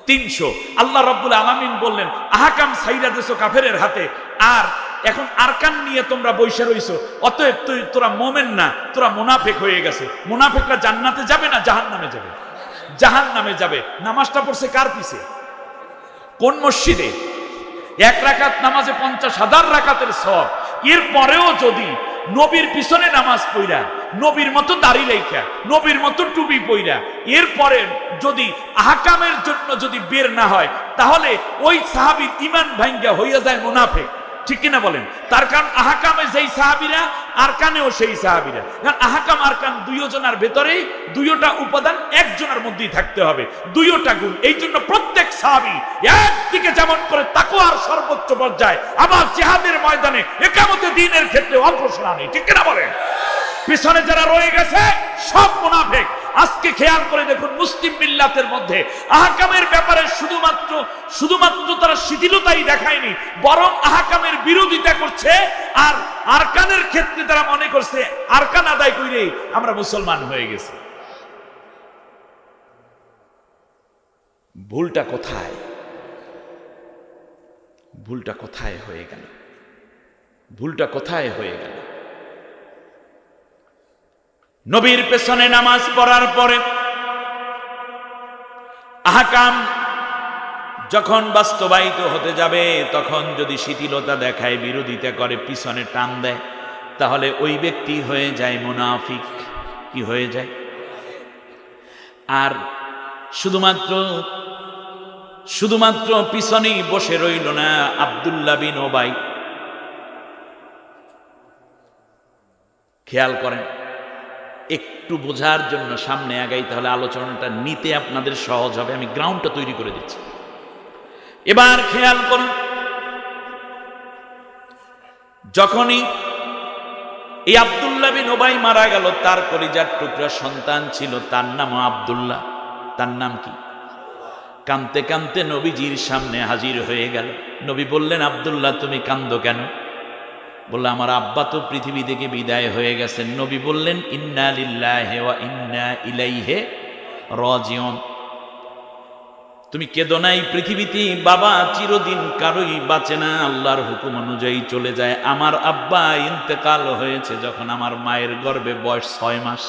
[SPEAKER 1] 300। আল্লাহ রাব্বুল আলামিন বললেন আহকাম ছাইরা দেছো কাফেরের হাতে, আর এখন আরকান নিয়ে তোমরা বইসা রইছো, অতএব তোরা মোমেন না, তোরা মুনাফিক হয়ে গেছে। মুনাফিকরা জান্নাতে যাবে না জাহান্নামে যাবে? জাহান্নামে যাবে। নামাজটা পড়ছে কার পিছে? কোন মসজিদে? 1 রাকাত নামাজে 50,000 রাকাতের সওয়াব। এর পরেও যদি নবীর পিছনে নামাজ পড়া, নবীর মতো দাড়ি রাইখা, নবীর মতো টুপি পইরা, এরপরে যদি আহকামের জন্য যদি বের না হয়, তাহলে ওই সাহাবীর ঈমান ভাঙ্গা হইয়া যায় মুনাফিক। ঠিক কিনা বলেন? তার কারণ আহকামে যেই সাহাবীরা, আরকানেও সেই সাহাবীরা। কারণ আহকাম আরকান দুইজনের ভেতরেই দুইটা উপাদান একজনের মধ্যেই থাকতে হবে, দুইটা গুণ। এই জন্য প্রত্যেক সাহাবী একদিকে যেমন করে তাকওয়ার সর্বোচ্চ পর্যায়ে, আবার জিহাদের ময়দানে ইকামতে দ্বীনের ক্ষেত্রে অগ্রসর নেই। ঠিক কিনা বলেন? পিছনে যারা রয়ে গেছে সব মুনাফিক। আজকে খেয়াল করে দেখুন মুসলিম মিল্লাতের মধ্যে আহকামের ব্যাপারে শুধুমাত্র তারা শিথিলতাই দেখায়নি, বরং আহকামের বিরোধিতা করছে। আর আরকানের ক্ষেত্রে তারা মনে করছে আরকান আদায় করে আমরা মুসলমান হয়ে গেছি। ভুলটা কোথায়? ভুলটা কোথায় হয়ে গেল? ভুলটা কোথায় হয়ে গেল? নবীর পেছনে নামাজ পড়ার পরে আহকাম যখন বাস্তবায়িত হতে যাবে তখন যদি শিথিলতা দেখায়, বিরোধিতা করে, পিছনে টান দেয়, তাহলে ওই ব্যক্তি হয়ে যায় মুনাফিক। কি হয়ে যায়? আর শুধুমাত্র পিছনেই বসে রইল না আব্দুল্লাহ বিন ওবাই। খেয়াল করেন, একটু বোঝার জন্য সামনে আগাই, তাহলে আলোচনাটা নিতে আপনাদের সহজ হবে। আমি গ্রাউন্ডটা তৈরি করে দিচ্ছি। এবার খেয়াল করুন, যখনই এই আব্দুল্লাহ বিন ওবাই মারা গেল, তার কলিজার টুকরা সন্তান ছিল, তার নাম আব্দুল্লাহ। তার নাম কি? কাঁদতে কাঁদতে নবীজির সামনে হাজির হয়ে গেল। নবী বললেন, আব্দুল্লাহ তুমি কাঁদো কেন? বলল, আমার আব্বা তো পৃথিবী থেকে বিদায় হয়ে গেছেন। নবী বললেন, ইন্না লিল্লাহি ওয়া ইন্না ইলাইহি রাজিউন। তুমি কেঁদো না, এই পৃথিবীতে বাবা চিরদিন কারোই বাঁচে না, আল্লাহর হুকুম অনুযায়ী চলে যায়। আমার আব্বা ইন্তেকাল হয়েছে যখন আমার মায়ের গর্ভে বয়স 6 মাস।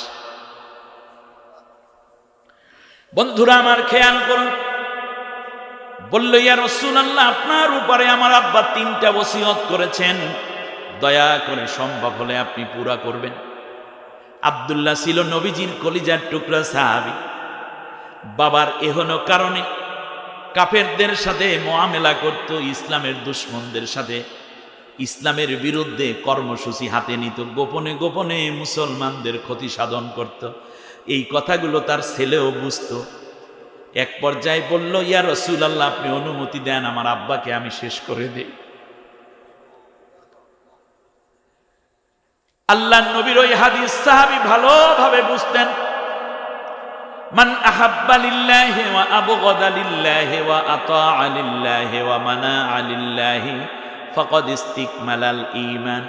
[SPEAKER 1] বন্ধুরা আমার খেয়াল করুন, বলল, ইয়া রাসূলুল্লাহ, আপনার উপরে আমার আব্বা 3টা ওসিয়ত করেছেন, দয়া করে সম্ভব হলে আপনি পুরা করবেন। আব্দুল্লাহ ছিল নবীজির কলিজার টুকরা সাহাবী। বাবার এহনো কারণে কাফেরদের সাথে মুআমেলা করত, ইসলামের দুশমনদের সাথে ইসলামের বিরুদ্ধে কর্মসূচি হাতে নিত, গোপনে গোপনে মুসলমানদের ক্ষতি সাধন করত। এই কথাগুলো তার ছেলেও বুঝত। এক পর্যায়ে বলল, ইয়া রাসূলুল্লাহ, আপনি অনুমতি দেন আমার আব্বাকে আমি শেষ করে দেই। আল্লাহর নবীর ওই হাদিস সাহাবী ভালোভাবে বুঝতেন। মান আহাব্বা লিল্লাহি ওয়া আবগাদা লিল্লাহি ওয়া আতাআ লিল্লাহি ওয়া মানাআ লিল্লাহি ফাকাদ ইস্তিকমালাল ঈমান।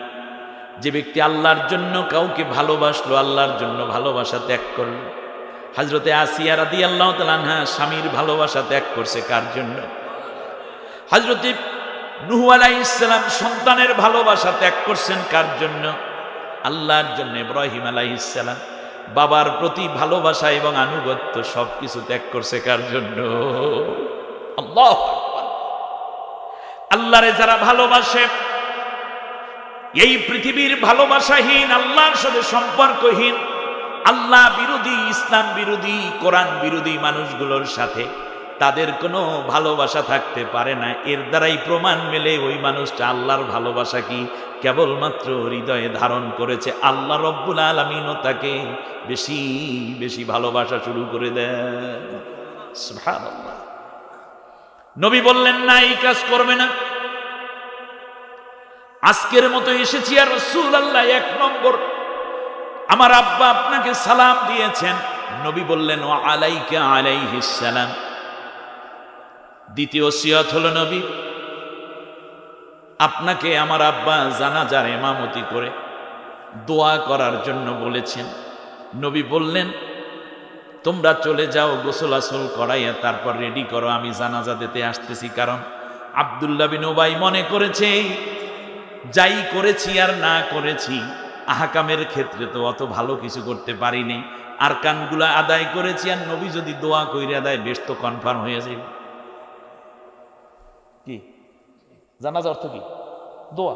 [SPEAKER 1] যে ব্যক্তি আল্লাহর জন্য কাউকে ভালোবাসলো, আল্লাহর জন্য ভালোবাসা ত্যাগ করলো। হযরতে আসিয়া রাদিয়াল্লাহু তাআলা আনহা স্বামীর ভালোবাসা ত্যাগ করছে কার জন্য? হযরতে নূহ আলাইহিস সালাম সন্তানের ভালোবাসা ত্যাগ করছেন কার জন্য? আল্লাহর জন্য। ইব্রাহিম আলাইহিস সালাম বাবার প্রতি ভালোবাসা এবং আনুগত্য সবকিছু ত্যাগ করছে কার জন্য? আল্লাহু আকবার। আল্লাহরে যারা ভালোবাসে, এই পৃথিবীর ভালোবাসাহীন, আল্লাহর সাথে সম্পর্কহীন, আল্লাহ বিরোধী, ইসলাম বিরোধী, কোরআন বিরোধী মানুষগুলোর সাথে তাদের কোনো ভালোবাসা থাকতে পারে না। এর দ্বারাই প্রমাণ মেলে ওই মানুষটা আল্লাহর ভালোবাসা কি কেবলমাত্র হৃদয়ে ধারণ করেছে। আল্লাহ রব্বুল আলামিনও তাকে বেশি বেশি ভালোবাসা শুরু করে দেয়। সুবহানাল্লাহ। নবী বললেন, না, এই কাজ করবে না। আজকের মতো এসেছি আর রাসূলুল্লাহ 1 নম্বর, আমার আব্বা আপনাকে সালাম দিয়েছেন। নবী বললেন, ওয়া আলাইকা আলাইহিস সালাম। দ্বিতীয় ওসিয়ত হলো, নবী আপনাকে আমার আব্বা জানাজার ইমামতি করে দোয়া করার জন্য বলেছেন। নবী বললেন, তোমরা চলে যাও, গোসল আসল করাইয়া তারপর রেডি করো, আমি জানাজা দিতে আসতেছি। কারণ আব্দুল্লাহ বিন ওবাই মনে করেছে, যাই করেছি আর না করেছি, আহকামের ক্ষেত্রে তো অত ভালো কিছু করতে পারিনি, আর কানগুলা আদায় করেছি, আর নবী যদি দোয়া কইরা দেয় বেশ তো কনফার্ম হয়ে যাবে। কি জানাজা অর্থ কি? দোয়া।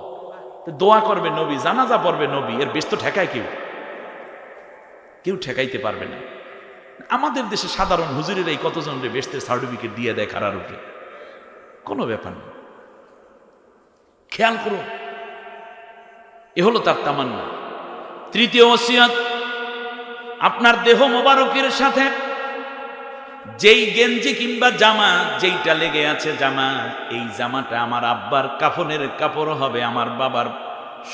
[SPEAKER 1] দোয়া করবে নবী, জানাজা পড়বে নবী, এর বেশ তো ঠেকায় কেউ ঠেকাইতে পারবে না। আমাদের দেশে সাধারণ হুজুরেরাই কতজন রে বেশতের সার্টিফিকেট দিয়ে দেয় খারার উপরে, কোনো ব্যাপার না। খেয়াল করুন, এ হলো তার তামান্না। তৃতীয় ওসিয়ত, আপনার দেহ মোবারকের সাথে যেই গেঞ্জি কিংবা জামা যেইটা লেগে আছে জামা, এই জামাটা আমার আব্বার কাফনের কাপড় হবে। আমার বাবার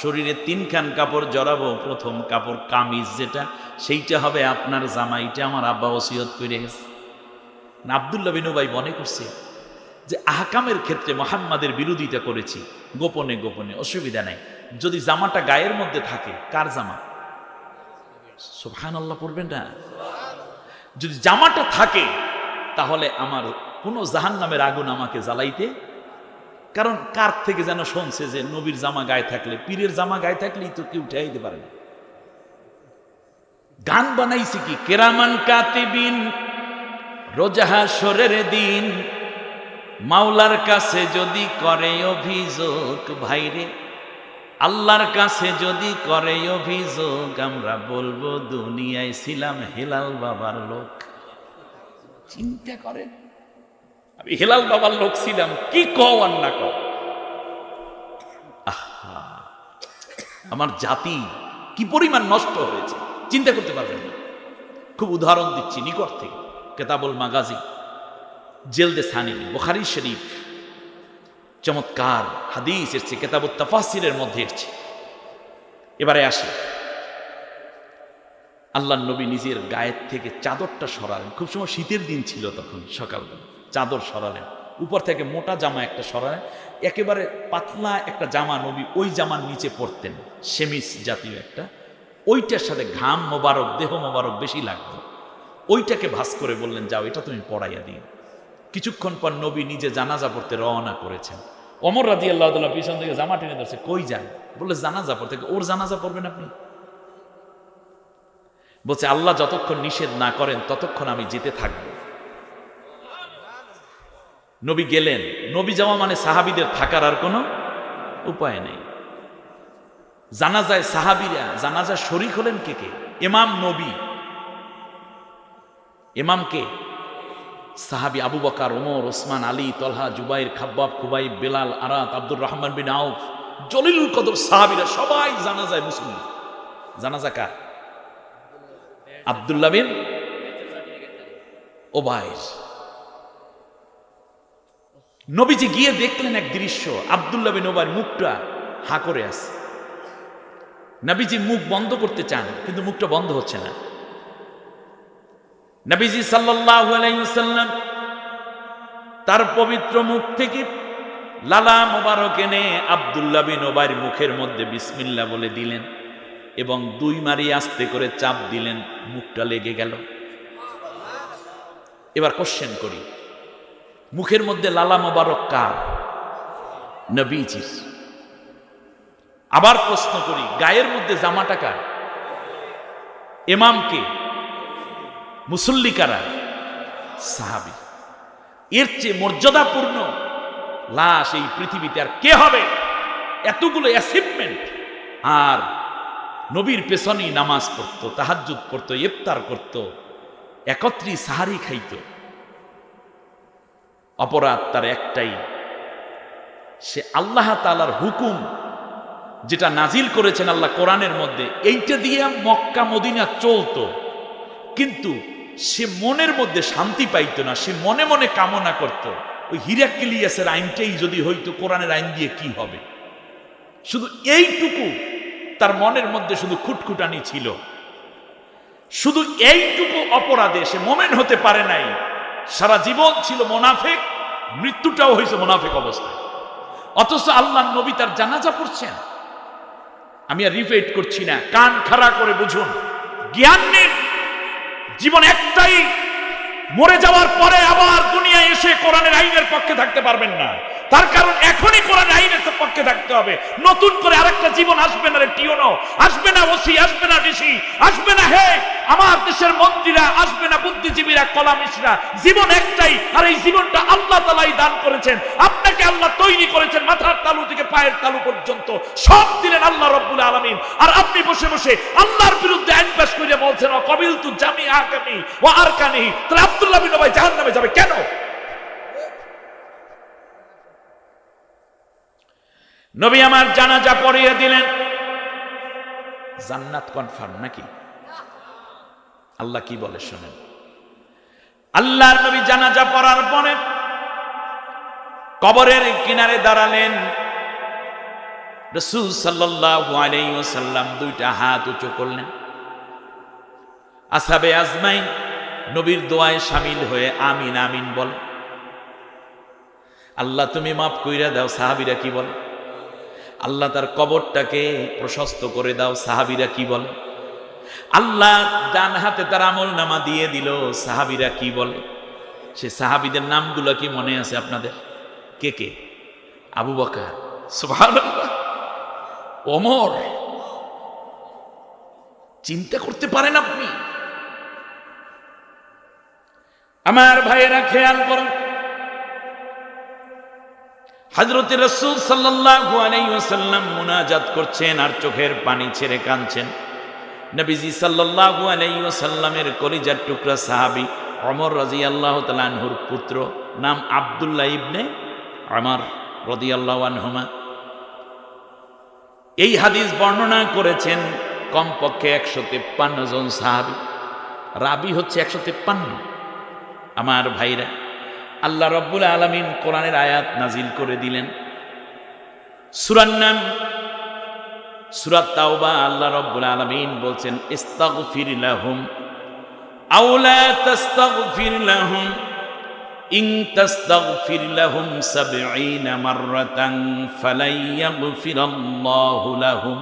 [SPEAKER 1] শরীরে 3 খান কাপড় জড়াবো, প্রথম কাপড় কামিজ যেটা, সেইটা হবে আপনার জামা। এটা আমার আব্বা ওসিয়ত করে গেছে। আব্দুল্লাহ বিন ওবাই মনে করছে যে আহকামের ক্ষেত্রে মুহাম্মাদের বিরোধিতা করেছি গোপনে গোপনে, অসুবিধা নাই। যদি জামাটা গায়ের মধ্যে থাকে, কার জামা? সুবহানাল্লাহ পড়বেন না? যদি জামাটা থাকে তাহলে আমার কোনো জাহান্নামের আগুন আমাকে জ্বালাইতে, কারণ কার থেকে যেন শুনছে যে নবীর জামা গায়ে থাকলে, পীরের জামা গায়ে থাকলেই তো কেউ উঠাই দিতে পারে না। গান বানাইছে কি, কেরামান কাতিবিন রোজা হাশরের দিন মাওলার কাছে যদি করে অভিযোগ ভাইরে, আল্লাহর কাছে যদি করে অভিযোগ, আমরা বলবো দুনিয়ায় ছিলাম হেলাল বাবার লোক। চিন্তা করেন, আমি হেলাল বাবার লোক ছিলাম, কি কও আর না কও। আমার জাতি কি পরিমাণ নষ্ট হয়েছে চিন্তা করতে পারবেন না। খুব উদাহরণ দিচ্ছি নিকট থেকে, কেতাবুল মাগাজি জেলদে সানি বুখারী শরীফ, চমৎকার হাদিস এসছে, কেতাবুত তাফাসিরের মধ্যে এসছে। এবারে আসে, আল্লাহর নবী নিজের গায়ের থেকে চাদরটা সরালেন। খুব সময় শীতের দিন ছিল তখন, সকালবেলা চাদর সরালেন, উপর থেকে মোটা জামা একটা সরালেন, একেবারে পাতলা একটা জামা নবী ওই জামার নিচে পরতেন, সেমিস জাতীয় একটা, ওইটার সাথে ঘাম মোবারক, দেহ মোবারক বেশি লাগতো, ওইটাকে ভাঁজ করে বললেন যাও এটা তুমি পড়াইয়া দিও। কিছুক্ষণ পর নবী নিজে জানাজা পড়তে রওনা করেছেন। ওমর রাদিয়াল্লাহু তাআলা পিছন থেকে জামা টেনে ধরছে, কই যান? বলে জানাজা পড়তে। ওর জানাজা পড়বেন আপনি? বলছে আল্লাহ যতক্ষণ নিষেধ না করেন ততক্ষণ আমি যেতে থাকব। নবী গেলেন। নবী যাওয়া মানে সাহাবীদের থাকার আর কোনো উপায় নেই। জানাজায় সাহাবীরা জানাজায় শরীক হলেন কে কে? ইমাম নবী, ইমাম কে? সাহাবী আবু বকর, ওমর, ওসমান, আলী, তলহা, জুবাইর, খাব্বাব, খুবাইব, বেলাল, আরাত, আব্দুর রহমান বিন আউফ, জলিলুল কদর সাহাবীরা সবাই জানাজায় মুসলিম। জানাজা কার? আব্দুল্লাহ বিন ওবাইর। নবীজি গিয়ে দেখলেন এক দৃশ্য, আব্দুল্লাহ বিন ওবাইর মুখটা হা করে আছে। নবীজি মুখ বন্ধ করতে চান কিন্তু মুখটা বন্ধ হচ্ছে না। নবীজি সাল্লাল্লাহু আলাইহি ওয়াসাল্লাম তার পবিত্র মুখ থেকে লালা মোবারক এনে আব্দুল্লাহ বিন ওবাইর মুখের মধ্যে বিসমিল্লাহ বলে দিলেন এবং দুই মারি আস্তে করে চাপ দিলেন, মুখটা লেগে গেল। এবার কোশ্চেন করি, মুখের মধ্যে লালা মোবারক কার? নবীজির। আবার প্রশ্ন করি, গায়ের মধ্যে জামাটা কার? ইমামকে? মুসল্লি কারা? সাহাবী। এর চেয়ে মর্যাদাপূর্ণ লাশ এই পৃথিবীতে আর কে হবে? এতগুলো অ্যাচিভমেন্ট, আর নবীর পেছনেই নামাজ পড়তো, তাহাজ্জুদ পড়তো, ইফতার করতো, একত্রী সাহারি খাইত। অপরাধ তার একটাই, সে আল্লাহ তাআলার হুকুম যেটা নাজিল করেছেন আল্লাহ কোরআনের মধ্যে, এইটা দিয়ে মক্কা মদিনা চলতো, কিন্তু সে মনের মধ্যে শান্তি পাইতো না। সে মনে মনে কামনা করত ওই হিরাক্লিয়াসের আইনটাই যদি হইতো, কোরআনের আইন দিয়ে কি হবে। শুধু এইটুকু তার মনের মধ্যে শুধু খুটখুটানি ছিল, শুধু এইটুকু অপরাধে সে মোমেন হতে পারে নাই। সারা জীবন ছিল মুনাফিক, মৃত্যুটাও হয়েছে মুনাফিক অবস্থায়। অথচ আল্লাহর নবী তার জানাজা পড়ছেন। আমি আর রিপিট করছি না, কান খাড়া করে বুঝুন। জ্ঞান নিন, জীবন একটাই, মরে যাওয়ার পরে আবার দুনিয়ায় এসে কোরআনের আইনের পক্ষে থাকতে পারবেন না। তার কারণ এখনই কোরআন আইনের পক্ষে থাকতে হবে। নতুন করে আরেকটা জীবন আসবে না রে টিওনো, আসবে না ওসি, আসবে না ডিসি, আসবে না হে আমার দেশের মন্ত্রীরা, আসবে না বুদ্ধিজীবীরা, কলামিস্টরা। জীবন একটাই, আর এই জীবনটা আল্লাহ তাআলাই দান করেছেন। আপনাকে আল্লাহ তৈরি করেছেন মাথার তালু থেকে পায়ের তালু পর্যন্ত, সব দিলেন আল্লাহ রব্বুল আলামিন। আর আপনি বসে বসে আল্লাহর বিরুদ্ধে আইন পাস করে বলছেন কবিলতু জামি আকামি ওয়া আরকানি। তাহলে আব্দুল্লাহ বিন ওবাই জাহান্নামে যাবে কেন? নবী আমার জানাজা পড়িয়ে দিলেন। জান্নাত কনফার্ম নাকি? আল্লাহ কি বলে শুনেন। আল্লাহর নবী জানাজা পড়ার পরে কবরের কিনারে দাঁড়ালেন। রাসূল সাল্লাল্লাহু আলাইহি ওয়াসাল্লাম দুইটা হাত উঁচু করলেন। আসহাবে আজমাইন নবীর দোয়ায় শামিল হয়ে আমিন আমিন বলে। আল্লাহ তুমি মাফ কইরা দাও। সাহাবীরা কি বলে? আল্লাহ তার কবরটাকে প্রশস্ত করে দাও। সাহাবীরা কি বলে? আল্লাহ ডান হাতে তার আমলনামা দিয়ে দিল। সাহাবীরা কি বলে? সে সাহাবীদের নামগুলো কি মনে আছে আপনাদের? কে কে? আবু বকর, সুবহানাল্লাহ, ওমর। চিন্তা করতে পারেন আপনি? আমার ভাইয়েরা খেয়াল করুন, হযরত রাসূল সাল্লাল্লাহু আলাইহি ওয়াসাল্লাম মুনাজাত করছেন আর চোখের পানি ছেড়ে কাঁদছেন। নবীজি সাল্লাল্লাহু আলাইহি ওয়াসাল্লামের কলিজার টুকরা সাহাবী ওমর রাদিয়াল্লাহু তাআলা আনহুর পুত্র, নাম আব্দুল্লাহ ইবনে ওমর রাদিয়াল্লাহু আনহুমা, এই হাদিস বর্ণনা করেছেন কমপক্ষে 153 জন সাহাবী। রাবি হচ্ছে 153। আমার ভাইরা, আল্লাহ রাব্বুল আলামিন কোরআনের আয়াত নাজিল করে দিলেন। সূরার নাম সূরা তাওবা। আল্লাহ রাব্বুল আলামিন বলছেন, ইস্তাগফির লাহুম আও লা তাস্তাগফির লাহুম ইন তাস্তাগফির লাহুম 70 মাররাতান ফালাই ইয়াগফিরাল্লাহু লাহুম।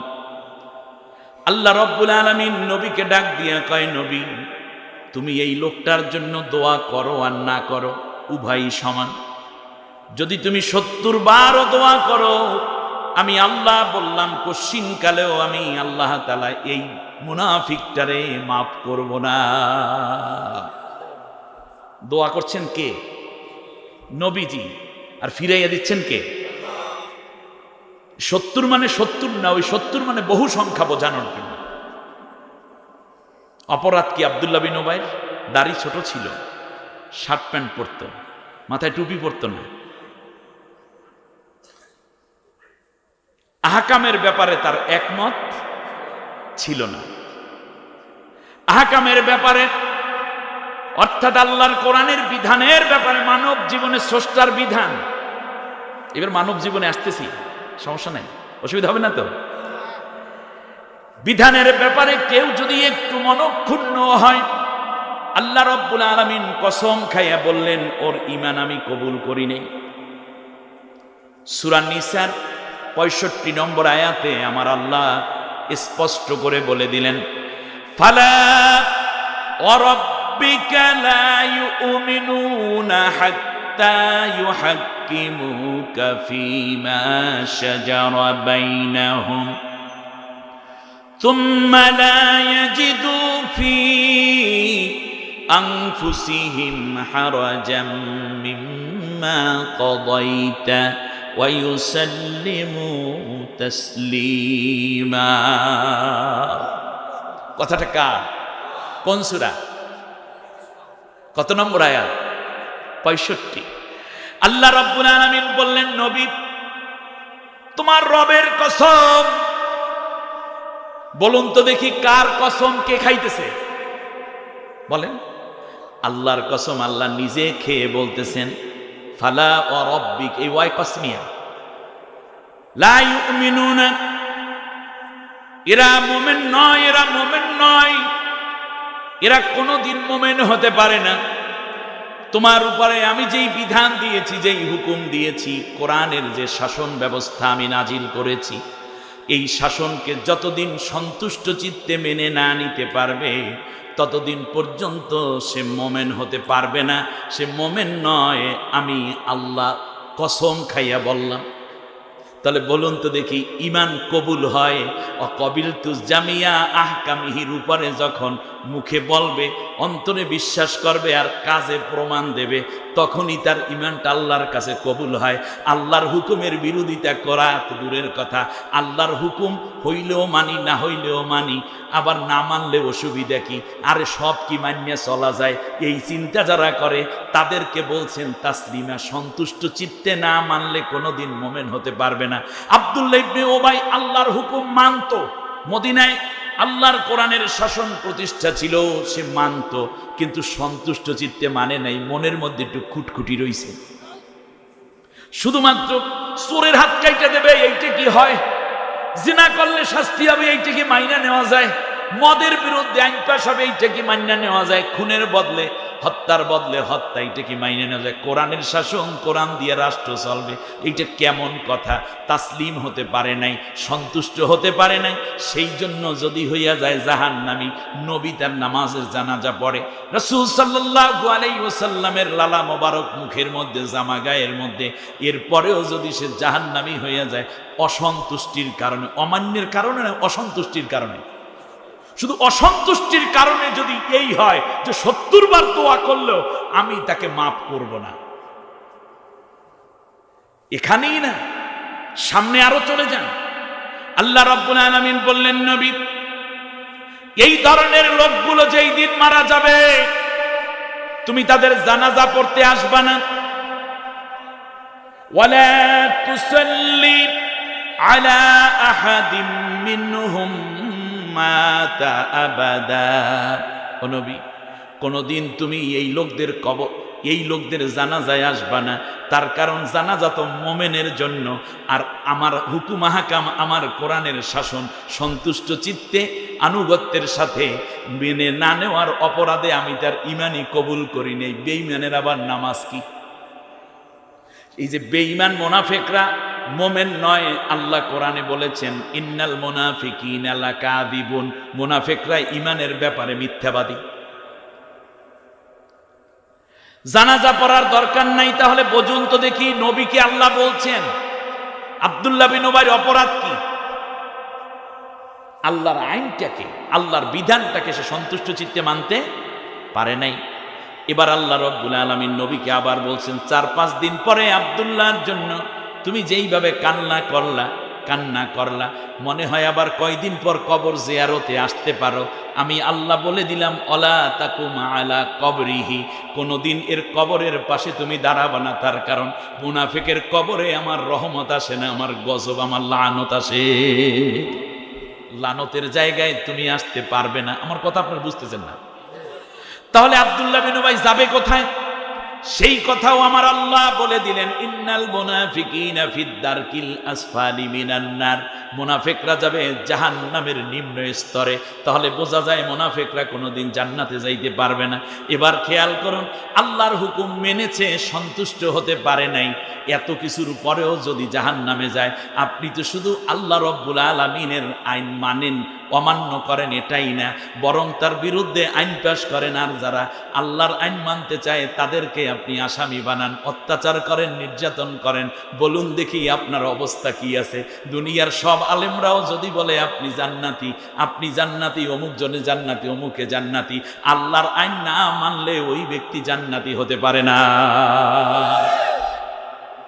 [SPEAKER 1] আল্লাহ রাব্বুল আলামিন নবীকে ডাক দিয়া কয়, নবী তুমি এই লোকটার জন্য দোয়া করো আর না করো উভয়ই সমান। যদি তুমি 70 বারও দোয়া করো, আমি আল্লাহ বললাম কশিনকালেও আমি আল্লাহ তাআলা এই মুনাফিকটারে মাফ করব না। দোয়া করছেন কে? নবীজি। আর ফিরাইয়া দিচ্ছেন কে? 70 মানে 70 না, ওই 70 মানে বহু সংখ্যা বোঝানোর জন্য। অপরাধ কি? আব্দুল্লাহ বিন উবাইর দাড়ি ছোট ছিল, শার্ট প্যান্ট পরতো, মাথায় টুপি পরতো না। আহকামের ব্যাপারে তার একমত ছিল না। আহকামের ব্যাপারে অর্থাৎ আল্লাহর কোরআনের বিধানের ব্যাপারে, মানব জীবনে স্রষ্টার বিধান, এবার মানব জীবনে আসতেছি, সমস্যা নাই, অসুবিধা হবে না তো। বিধানের ব্যাপারে কেউ যদি একটু মনক্ষুণ্ণ হয়, আল্লাহ রাব্বুল আলামিন কসম খাইয়া বললেন, ওর ঈমান আমি কবুল করি নাই। সূরা নিসার 65 নম্বর আয়াতে আমার আল্লাহ স্পষ্ট করে বলে দিলেন, ফালা ওয়ারাব্বিকা লা ইউমিনুনা হাত্তা ইউহাক্কিমুকা ফীমা শাজারা বাইনাহুম থুম্মা লা ইয়াজিদু ফী আনফুসিহিম হারাজাম মিম্মা কাদাইতা ওয়া ইউসাল্লিমু তাসলিমা। কথাটা কার? কোন সূরা? কত নম্বর আয়াত? 65। আল্লাহ রাব্বুল আলামিন বললেন, নবী তোমার রবের কসম। বলুন তো দেখি কার কসম কে খাইতেছে? বলেন। আল্লাহর কসম আল্লাহ নিজে খেয়ে বলতেছেন, ফালা ওয়া রাব্বিক, এই ওয়াই কসমিয়া, লা ইউমিনুনা, এরা মুমিন নয়, এরা মুমিন নয়, এরা কোনোদিন মুমিন হতে পারে না। তোমার উপরে আমি যেই বিধান দিয়েছি, যেই হুকুম দিয়েছি, কোরআনের যে শাসন ব্যবস্থা আমি নাজিল করেছি, এই শাসনকে যতদিন সন্তুষ্ট চিত্তে মেনে না নিতে পারবে, ততদিন পর্যন্ত সে মোমেন হতে পারবে না, সে মোমেন নয়। আমি আল্লাহ কসম খাইয়া বললাম। তাহলে বলুন তো দেখি, ঈমান কবুল হয় অকবিলতু জামিয়া আহকামিহির উপরে যখন মুখে বলবে, অন্তরে বিশ্বাস করবে আর কাজে প্রমাণ দেবে, তখনই তার ঈমানটা আল্লাহর কাছে কবুল হয়। আল্লাহর হুকুমের বিরোধিতা করা তো দূরের কথা, আল্লাহর হুকুম হইলেও মানি, না হইলেও মানি, আবার না মানলে অসুবিধা কি? আরে সব কি মানিয়ে চলা যায়? এই চিন্তা যারা করে তাদেরকে বলছেন তাসলিমা, সন্তুষ্ট চিত্তে না মানলে কোনোদিন মোমেন হতে পারবে না। আব্দুল্লাহ ইবনে উবাই আল্লাহর হুকুম মানত, মদিনায় আল্লাহর কোরআনের শাসন প্রতিষ্ঠা ছিল, সে মানত, কিন্তু সন্তুষ্ট চিত্তে মানে নাই, মনের মধ্যে একটু খুটখুটি রইছে। শুধুমাত্র চোরের হাত কাইটা দেবে এইটা কি হয়? জিনা করলে শাস্তি হবে এইটা কি মাইনা নেওয়া যায়? মদের বিরুদ্ধে আইন পাস হবে এইটা কি মাইনা নেওয়া যায়? খুনের বদলে হত্যার বদলে হত্যা, এইটা কি মাইনে নেওয়া যায়? কোরআনের শাসন, কোরআন দিয়ে রাষ্ট্র চলবে, এইটা কেমন কথা? তাসলিম হতে পারে নাই, সন্তুষ্ট হতে পারে নাই। সেই জন্য যদি হইয়া যায় জাহান্নামী, নবী তার নামাজের জানাজা পড়ে, রাসূল সাল্লাল্লাহু আলাইহি ওয়াসাল্লামের লালা মোবারক মুখের মধ্যে, জামা গায়ের মধ্যে, এরপরেও যদি সে জাহান্নামী হইয়া যায় অসন্তুষ্টির কারণে, অমান্যের কারণে না, অসন্তুষ্টির কারণে, শুধু অসন্তুষ্টির কারণে যদি এই হয় যে 70 বার দোয়া করলেও আমি তাকে মাফ করব না, এখানেই না, সামনে আরো চলে যান। আল্লাহ রাব্বুল আলামিন বললেন, নবী, এই ধরনের লোকগুলো যেই দিন মারা যাবে তুমি তাদের জানাজা পড়তে আসবা না। ওয়ালা তুসাল্লি আলা আহাদিম মিনহুম মাতা আবাদা। ও নবী, কোনদিন তুমি এই লোকদের জানাজায় আসবা না। তার কারণ জানাজা তো মোমেনের জন্য, আর আমার হুকুম আহকাম, আমার কোরআনের শাসন সন্তুষ্ট চিত্তে আনুগত্যের সাথে মেনে না নেওয়ার অপরাধে আমি তার ইমানই কবুল করি নেই। বেঈমানের আবার নামাজ কি? এই যে বেঈমান মুনাফিকরা মোমেন নয়, আল্লাহ কোরআনে বলেছেন ইন্নাল মুনাফিকিনা লাকাযিবুন, মুনাফিকরা ইমানের ব্যাপারে মিথ্যাবাদী। জানাজা পড়ার দরকার নাই, তাহলে বুঝুন তো দেখি নবীকে আল্লাহ বলছেন আব্দুল্লাহ বিন উবাইর অপরাধ কি? আল্লাহর আইনটাকে, আল্লাহর বিধানটাকে সে সন্তুষ্ট চিত্তে মানতে পারে নাই। এবার আল্লাহ রাব্বুল আলামিন নবীকে আবার বলছেন 4-5 দিন পরে আব্দুল্লাহর জন্য তুমি যেইভাবে কান্না করলা মনে হয় আবার কয়দিন পর কবর জিয়ারতে আসতে পারো। আমি আল্লাহ বলে দিলাম অলা তাকুম আলা কবরিহি, কোনদিন এর কবরের পাশে তুমি দাঁড়াবা না। তার কারণ মুনাফিকের কবরে আমার রহমত আসে না, আমার গজব, আমার লানত আসে। লানতের জায়গায় তুমি আসতে পারবে না। আমার কথা আপনারা বুঝতেছেন না? তাহলে আব্দুল্লাহ বিন উবাই যাবে কোথায়? সেই কথাও আমার আল্লাহ বলে দিলেন ইন্নাল মুনাফিকিনা ফিদ দারকিল আসফালি মিনান নার, মুনাফিকরা যাবে জাহান্নামের নিম্ন স্তরে। তাহলে বোঝা যায় মুনাফিকরা কোনোদিন জান্নাতে যাইতে পারবে না। এবার খেয়াল করুন, আল্লাহর হুকুম মেনেছে, সন্তুষ্ট হতে পারে নাই, এত কিছুর পরেও যদি জাহান্নামে যায়, আপনি তো শুধু আল্লাহ রাব্বুল আলামিনের আইন মানেন, অমান্য করেন এটাই না, বরং তার বিরুদ্ধে আইন পাশ করেন। আর যারা আল্লাহর আইন মানতে চায় তাদেরকে আপনি আসামি বানান, অত্যাচার করেন, নির্যাতন করেন। বলুন দেখি আপনার অবস্থা কি আছে? দুনিয়ার সব আলেমরাও যদি বলে আপনি জান্নাতি, অমুক জনে জান্নাতি, অমুকে জান্নাতি, আল্লাহর আইন না মানলে ওই ব্যক্তি জান্নাতি হতে পারে না।